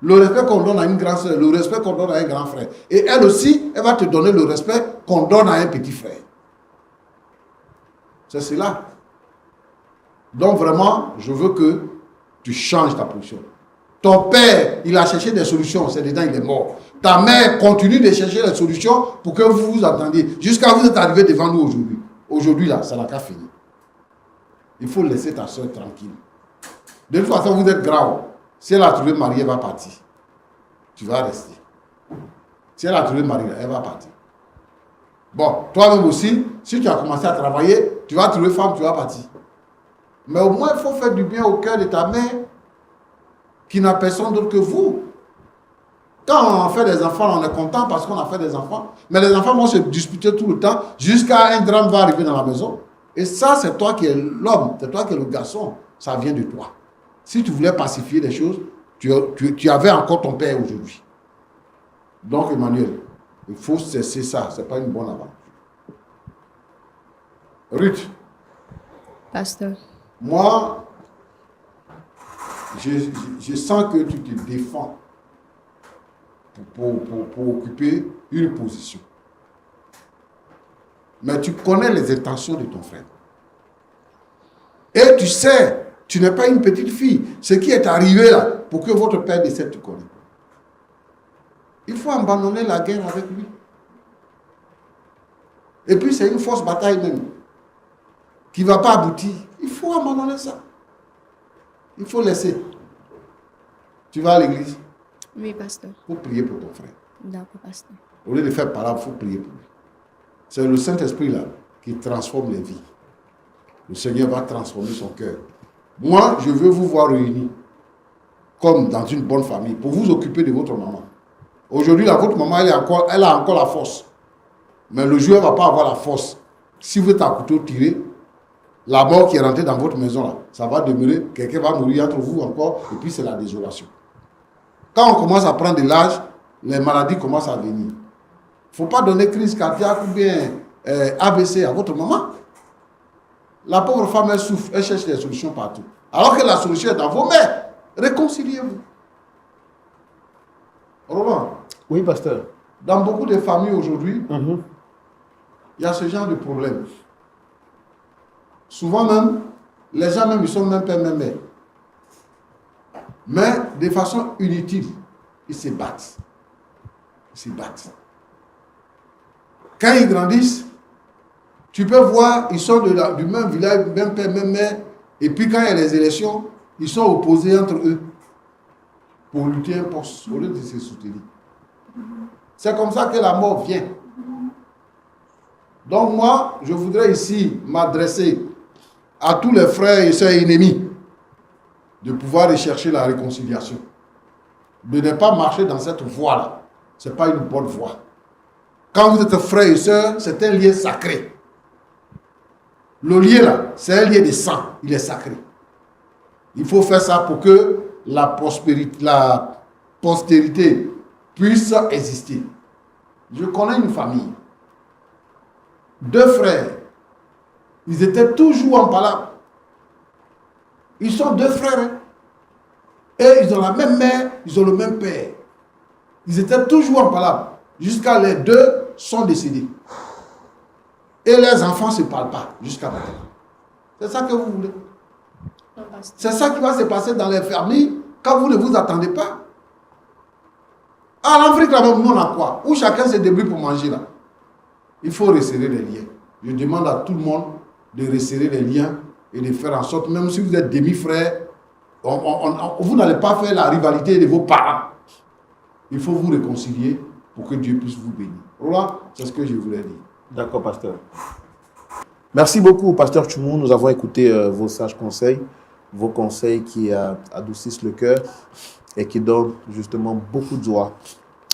Le respect qu'on donne à une grande soeur, le respect qu'on donne à un grand frère. Et elle aussi, elle va te donner le respect qu'on donne à un petit frère. C'est cela. Donc vraiment, je veux que tu changes ta position. Ton père, il a cherché des solutions, c'est dedans, il est mort. Ta mère continue de chercher des solutions pour que vous vous entendiez. Jusqu'à vous êtes arrivé devant nous aujourd'hui. Aujourd'hui, là, ça n'a qu'à finir. Il faut laisser ta soeur tranquille. De toute façon, vous êtes grave. Si elle a trouvé mari, elle va partir. Tu vas rester. Si elle a trouvé mari, elle va partir. Bon, toi-même aussi, si tu as commencé à travailler, tu vas trouver femme, tu vas partir. Mais au moins, il faut faire du bien au cœur de ta mère, qui n'a personne d'autre que vous. Quand on fait des enfants, on est content parce qu'on a fait des enfants. Mais les enfants vont se disputer tout le temps jusqu'à un drame va arriver dans la maison. Et ça, c'est toi qui es l'homme, c'est toi qui es le garçon. Ça vient de toi. Si tu voulais pacifier les choses, tu avais encore ton père aujourd'hui. Donc, Emmanuel, il faut cesser ça. Ce n'est pas une bonne aventure. Ruth. Pasteur. Moi, je sens que tu te défends pour occuper une position. Mais tu connais les intentions de ton frère. Et tu sais, tu n'es pas une petite fille. Ce qui est arrivé là, pour que votre père décède, tu connais. Il faut abandonner la guerre avec lui. Et puis c'est une fausse bataille même, qui ne va pas aboutir. Il faut abandonner ça. Il faut laisser. Tu vas à l'église? Oui, pasteur. Il faut prier pour ton frère. D'accord, pasteur. Au lieu de faire parole, il faut prier pour lui. C'est le Saint-Esprit là qui transforme les vies. Le Seigneur va transformer son cœur. Moi, je veux vous voir réunis comme dans une bonne famille pour vous occuper de votre maman. Aujourd'hui, là, votre maman, elle a encore la force. Mais le jour, elle ne va pas avoir la force. Si vous êtes à couteau tiré, la mort qui est rentrée dans votre maison, là, ça va demeurer. Quelqu'un va mourir entre vous encore, et puis c'est la désolation. Quand on commence à prendre de l'âge, les maladies commencent à venir. Il ne faut pas donner crise cardiaque ou bien AVC à votre maman. La pauvre femme, elle souffre, elle cherche des solutions partout. Alors que la solution est dans vos mains. Réconciliez-vous. Roland. Oui, pasteur. Dans beaucoup de familles aujourd'hui, il y a ce genre de problème. Souvent même, les gens même, ils sont même père, même mère. Mais de façon inutile, ils se battent. Ils se battent. Quand ils grandissent, tu peux voir, ils sont du même village, même père, même mère. Et puis quand il y a les élections, ils sont opposés entre eux pour lutter un poste au lieu de se soutenir. C'est comme ça que la mort vient. Donc moi, je voudrais ici m'adresser à tous les frères et sœurs ennemis de pouvoir rechercher la réconciliation. De ne pas marcher dans cette voie-là. Ce n'est pas une bonne voie. Quand vous êtes frères et sœurs, c'est un lien sacré. Le lien là, c'est un lien de sang. Il est sacré. Il faut faire ça pour que la postérité puisse exister. Je connais une famille. 2 frères. Ils étaient toujours en palabre. Ils sont 2 frères. Hein? Et ils ont la même mère, ils ont le même père. Ils étaient toujours en palabre. Jusqu'à les 2 sont décédés. Et les enfants ne se parlent pas jusqu'à maintenant. C'est ça que vous voulez? C'est ça qui va se passer dans les familles quand vous ne vous attendez pas. En Afrique, là même, nous on a quoi? Où chacun se débrouille pour manger là. Il faut resserrer les liens. Je demande à tout le monde de resserrer les liens et de faire en sorte, même si vous êtes demi-frères, vous n'allez pas faire la rivalité de vos parents. Il faut vous réconcilier pour que Dieu puisse vous bénir. Voilà, c'est ce que je voulais dire. D'accord, pasteur. Merci beaucoup, pasteur Tchoumou. Nous avons écouté vos sages conseils, vos conseils qui adoucissent le cœur et qui donnent justement beaucoup de joie.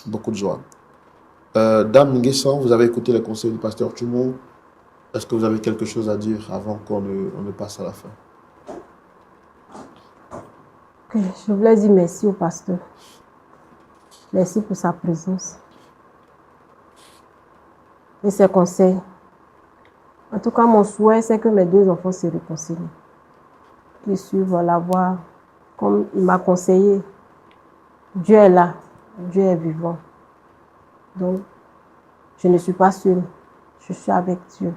Beaucoup de joie. Dame Nguessan, vous avez écouté les conseils du pasteur Tchoumou. Est-ce que vous avez quelque chose à dire avant qu'on ne passe à la fin? Je voulais dire merci au pasteur. Merci pour sa présence. et ses conseils. En tout cas, mon souhait, c'est que mes 2 enfants se réconcilient. Qu'ils suivent la voie comme il m'a conseillé. Dieu est là, Dieu est vivant. Donc, je ne suis pas seule, je suis avec Dieu.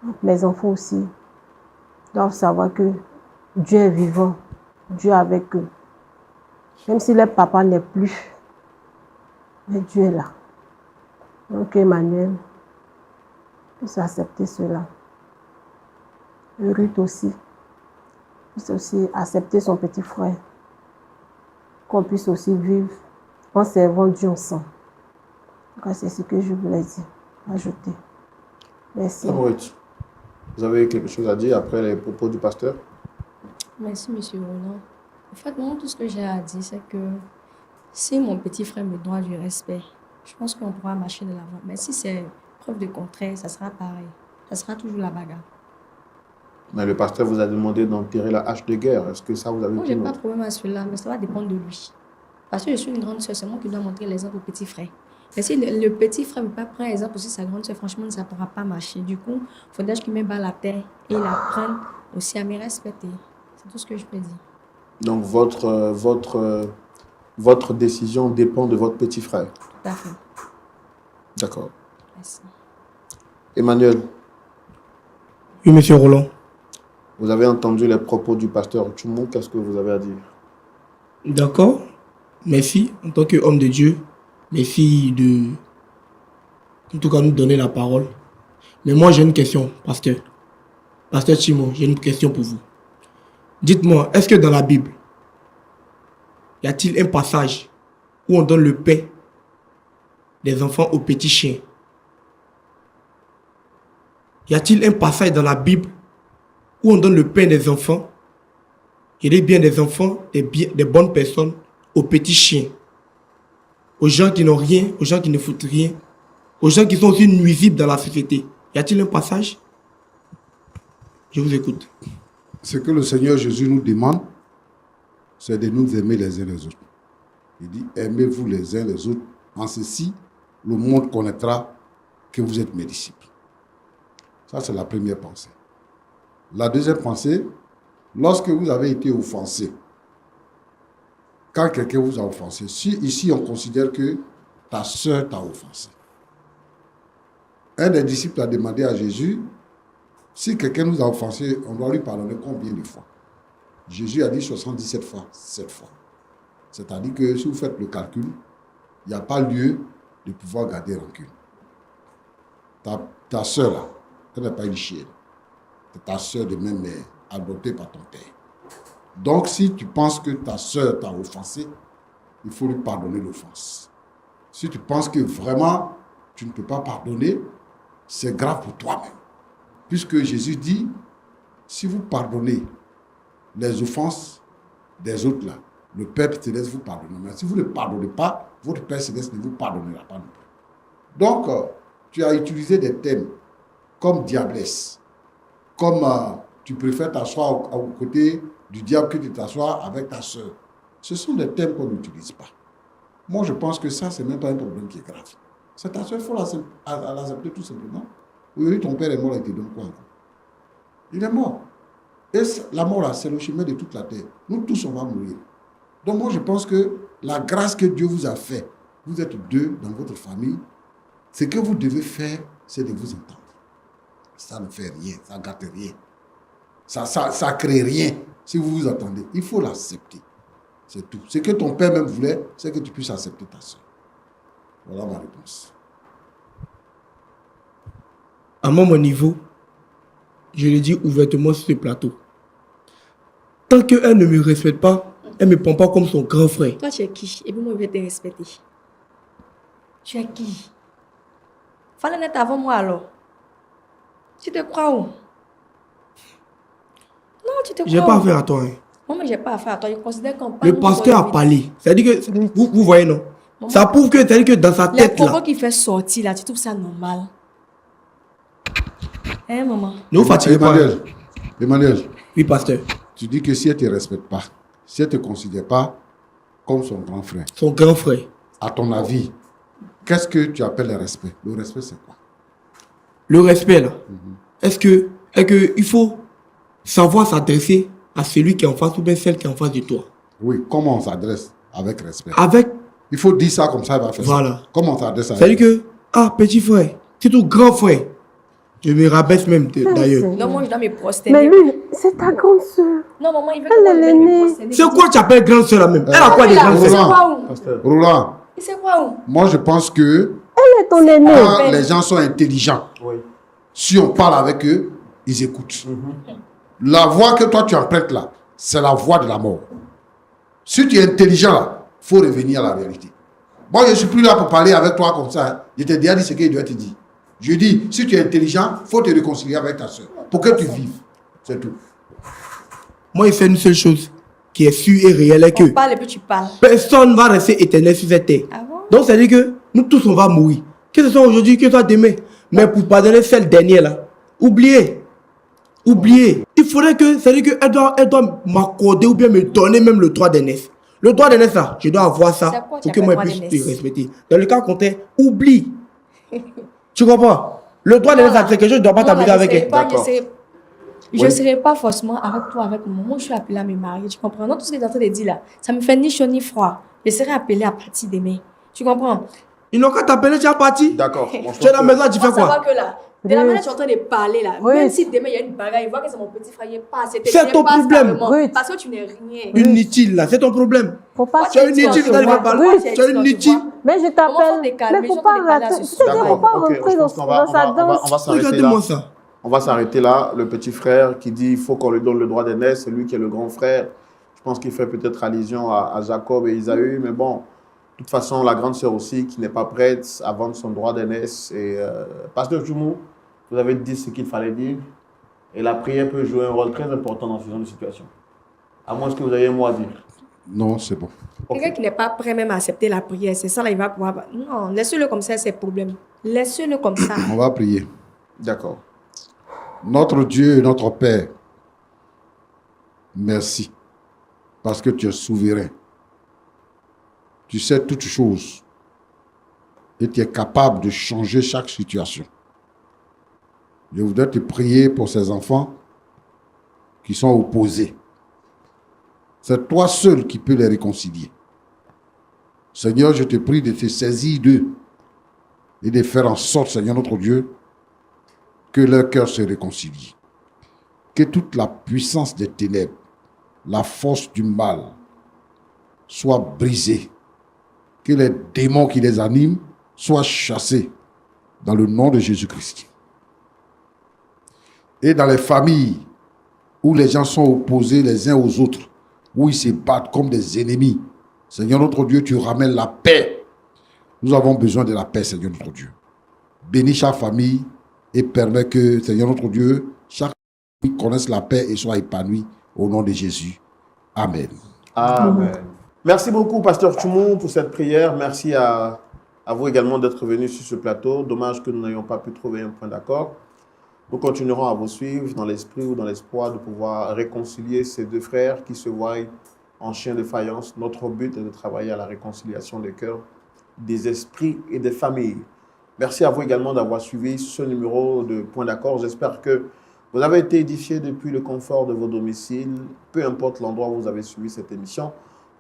Donc, les enfants aussi doivent savoir que Dieu est vivant, Dieu est avec eux. Même si leur papa n'est plus, mais Dieu est là. Donc, Emmanuel puisse accepter cela. Et Ruth aussi puisse aussi accepter son petit frère. Qu'on puisse aussi vivre en servant Dieu ensemble. C'est ce que je voulais dire, ajouter. Merci. Ruth, vous avez quelque chose à dire après les propos du pasteur? Merci, monsieur Roland. En fait, moi, tout ce que j'ai à dire, c'est que si mon petit frère me doit du respect, je pense qu'on pourra marcher de l'avant. Mais si c'est preuve de contraire, ça sera pareil. Ça sera toujours la bagarre. Mais le pasteur vous a demandé d'enterrer la hache de guerre. Est-ce que ça vous avez Moi, dit j'ai non? pas de problème à cela, mais ça va dépendre de lui. Parce que je suis une grande soeur, c'est moi qui dois montrer l'exemple au petit frère. Mais si le petit frère ne veut pas prendre exemple aussi sa grande soeur, franchement, ça ne pourra pas marcher. Du coup, il faudrait qu'il me bat la terre et il apprenne aussi à me respecter. C'est tout ce que je peux dire. Donc votre décision dépend de votre petit frère. Tout à fait. D'accord. Merci. Emmanuel, Oui, monsieur Roland. vous avez entendu les propos du pasteur Tchoumou. Qu'est-ce que vous avez à dire? D'accord. Merci en tant qu'homme de Dieu. Merci de, en tout cas, nous donner la parole. Mais moi, j'ai une question, pasteur. Pasteur Chimo, j'ai une question pour vous. Dites-moi, est-ce que dans la Bible, y a-t-il un passage où on donne le pain des enfants aux petits chiens? Y a-t-il un passage dans la Bible où on donne le pain des enfants, et des biens des enfants, des bonnes personnes, aux petits chiens, aux gens qui n'ont rien, aux gens qui ne foutent rien, aux gens qui sont aussi nuisibles dans la société? Y a-t-il un passage? Je vous écoute. Ce que le Seigneur Jésus nous demande, c'est de nous aimer les uns les autres. Il dit, aimez-vous les uns les autres. En ceci, le monde connaîtra que vous êtes mes disciples. Ça, c'est la première pensée. La deuxième pensée, lorsque vous avez été offensé, quand quelqu'un vous a offensé, si ici on considère que ta soeur t'a offensé, un des disciples a demandé à Jésus, si quelqu'un nous a offensé, on doit lui pardonner combien de fois? Jésus a dit 77 fois, 7 fois. C'est-à-dire que si vous faites le calcul, il n'y a pas lieu de pouvoir garder rancune. Ta soeur là, elle n'est pas une chienne. C'est ta soeur de même mère, adoptée par ton père. Donc si tu penses que ta soeur t'a offensé, il faut lui pardonner l'offense. Si tu penses que vraiment tu ne peux pas pardonner, c'est grave pour toi-même. Puisque Jésus dit, si vous pardonnez les offenses des autres là, le Père céleste vous pardonnera. Mais si vous ne pardonnez pas, votre Père céleste ne vous pardonnera pas non plus. Donc, tu as utilisé des thèmes comme diablesse, comme tu préfères t'asseoir aux côtés du diable que de t'asseoir avec ta soeur. Ce sont des thèmes qu'on n'utilise pas. Moi, je pense que ça, c'est même pas un problème qui est grave. C'est ta soeur, il faut l'accepter tout simplement. Oui, ton père est mort, il te donne quoi encore? Il est mort. Et la mort, là, c'est le chemin de toute la terre. Nous tous, on va mourir. Donc moi, je pense que la grâce que Dieu vous a fait, vous êtes deux dans votre famille, ce que vous devez faire, c'est de vous entendre. Ça ne fait rien, ça ne gâte rien. Ça ne crée rien si vous vous entendez. Il faut l'accepter. C'est tout. Ce que ton père même voulait, c'est que tu puisses accepter ta soeur. Voilà ma réponse. À mon niveau, je le dis ouvertement sur ce plateau. Tant qu'elle ne me respecte pas, elle ne me prend pas comme son grand frère. Toi, tu es qui? Et puis moi, je vais te respecter. Tu es qui? Fallait n'être avant moi alors. Tu te crois où? Non, tu te crois Je n'ai pas affaire à toi. Hein. Moi, mais j'ai pas affaire à toi. Je considère qu'on parle. Le pasteur a parlé. C'est-à-dire que, vous voyez, non? Maman, ça prouve que, c'est-à-dire que dans sa les tête, propos là, qu'il fait sortir, là, tu trouves ça normal? Hein, maman? ne vous fatiguez pas. Emmanuel, Oui, pasteur. tu dis que si elle ne te respecte pas, si elle ne te considère pas comme son grand frère, Son grand frère. à ton avis, qu'est-ce que tu appelles le respect? Le respect, c'est quoi? le respect là, est-ce que il faut savoir s'adresser à celui qui est en face ou bien celle qui est en face de toi? Oui, comment on s'adresse avec respect? Avec, Il faut dire ça comme ça, il va faire voilà. ça. Comment on s'adresse avec C'est-à-dire que, ah, petit frère, c'est tout grand frère. Je me rabaisse même d'ailleurs. Non, moi, je dois me Mais prosterner. lui, c'est ta grande soeur. Non, maman, il veut Elle que moi, est je l'aînée. me prosterner. C'est quoi tu appelles grande soeur là même? Elle a quoi des grandes Il sait soeurs? quoi où? Pasteur. Roland, Il sait quoi où? moi je pense que Elle est ton aînée. quand les gens sont intelligents, Oui. si on parle avec eux, ils écoutent. La voix que toi tu empruntes là, c'est la voix de la mort. Si tu es intelligent là, il faut revenir à la vérité. Moi, je ne suis plus là pour parler avec toi comme ça. Hein. Je t'ai déjà dit ce qu'il doit te dire. Je dis, si tu es intelligent, il faut te réconcilier avec ta soeur pour que tu vives. C'est tout. Moi, il fait une seule chose qui est sûre et réelle, est que On parle et puis tu parles. personne ne va rester éternel sur cette terre. Ah bon? Donc, ça veut dire que nous tous, on va mourir. Que ce soit aujourd'hui, que ce soit demain. Mais pour pardonner celle dernière là, oubliez. Oubliez. Il faudrait que, c'est-à-dire qu'elle doit m'accorder ou bien me donner même le droit d'aînesse. Le droit d'aînesse là, je dois avoir ça C'est quoi tu pour que appelles moi droit je puisse d'aînesse? te respecter. Dans le cas contraire, oublie. Tu comprends? Le droit d'aînesse là, c'est quelque chose, je ne dois pas t'amuser avec elle. D'accord. Je ne serai pas forcément avec toi, avec moi. Moi, je suis appelée à me marier. Tu comprends? Non, tout ce que tu es en train de dire là, ça me fait ni chaud ni froid. Je serai appelée à partir demain. Tu comprends? Ils n'ont qu'à t'appeler, tu es parti. D'accord. Bon, je Tu es à pense la que- maison, tu fais Moi, ça va quoi? que là. De la manière dont tu es en train de parler là, Oui. même si demain il y a une bagarre, il voit que c'est mon petit frère, il passe. C'est ton problème. Oui. Parce que tu n'es rien. Inutile là, c'est ton problème. Faut pas Tu es inutile, se voir. tu es inutile. Mais je Comment faut t'appelle. te calmer? Mais Je faut pas veux parler à rater. ce C'est-à-dire, sujet. faut pas Ok, rentrer je dans pense qu'on va, sa danse. on va s'arrêter Regardez-moi là. ça. On va s'arrêter là. Le petit frère qui dit il faut qu'on lui donne le droit d'aînesse, c'est lui qui est le grand frère. Je pense qu'il fait peut-être allusion à Jacob et Isaü, mais bon, de toute façon, la grande sœur aussi qui n'est pas prête à vendre son droit d'aînesse. Et Pasteur Jumou, vous avez dit ce qu'il fallait dire. Et la prière peut jouer un rôle très important dans ce genre de situation. À moins que vous ayez un mot à dire. Non, c'est bon. Ok. Quelqu'un qui n'est pas prêt même à accepter la prière, c'est ça là, il va pouvoir. Non, laissez-le comme ça, c'est le problème. Laissez-le comme ça. On va prier. D'accord. Notre Dieu et notre Père, merci. Parce que tu es souverain. Tu sais toutes choses. Et tu es capable de changer chaque situation. Je voudrais te prier pour ces enfants qui sont opposés. C'est toi seul qui peux les réconcilier. Seigneur, je te prie de te saisir d'eux et de faire en sorte, Seigneur notre Dieu, que leur cœur se réconcilie. Que toute la puissance des ténèbres, la force du mal, soit brisée. Que les démons qui les animent soient chassés dans le nom de Jésus-Christ. Et dans les familles où les gens sont opposés les uns aux autres, où ils se battent comme des ennemis, Seigneur notre Dieu, tu ramènes la paix. Nous avons besoin de la paix, Seigneur notre Dieu. Bénis chaque famille et permets que, Seigneur notre Dieu, chaque famille connaisse la paix et soit épanouie au nom de Jésus. Amen. Amen. Merci beaucoup, Pasteur Chumou, pour cette prière. Merci à vous également d'être venu sur ce plateau. Dommage que nous n'ayons pas pu trouver un point d'accord. Nous continuerons à vous suivre dans l'esprit ou dans l'espoir de pouvoir réconcilier ces deux frères qui se voient en chien de faïence. Notre but est de travailler à la réconciliation des cœurs, des esprits et des familles. Merci à vous également d'avoir suivi ce numéro de Point d'accord. J'espère que vous avez été édifiés depuis le confort de vos domiciles, peu importe l'endroit où vous avez suivi cette émission.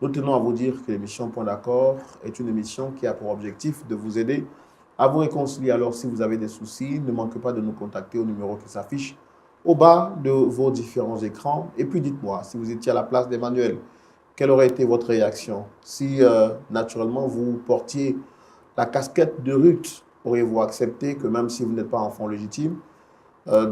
Nous tenons à vous dire que l'émission Point d'accord est une émission qui a pour objectif de vous aider à vous réconcilier. Alors, si vous avez des soucis, ne manquez pas de nous contacter au numéro qui s'affiche au bas de vos différents écrans. Et puis, dites-moi, si vous étiez à la place d'Emmanuel, quelle aurait été votre réaction? Si, naturellement, vous portiez la casquette de Ruth, auriez-vous accepté que même si vous n'êtes pas enfant légitime,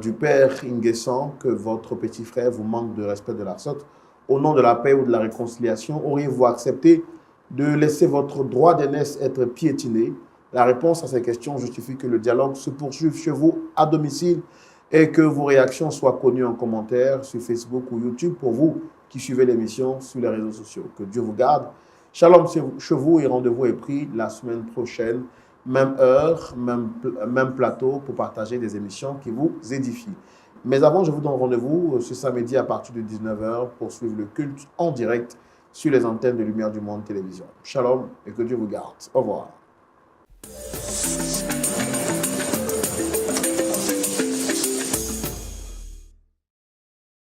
du père Nguessan, que votre petit frère vous manque de respect de la sorte, au nom de la paix ou de la réconciliation, auriez-vous accepté de laisser votre droit d'aînesse être piétiné? La réponse à ces questions justifie que le dialogue se poursuive chez vous à domicile et que vos réactions soient connues en commentaire sur Facebook ou YouTube pour vous qui suivez l'émission sur les réseaux sociaux. Que Dieu vous garde. Shalom chez vous et rendez-vous est pris la semaine prochaine. Même heure, même plateau pour partager des émissions qui vous édifient. Mais avant, je vous donne rendez-vous ce samedi à partir de 19h pour suivre le culte en direct sur les antennes de Lumière du Monde Télévision. Shalom et que Dieu vous garde. Au revoir.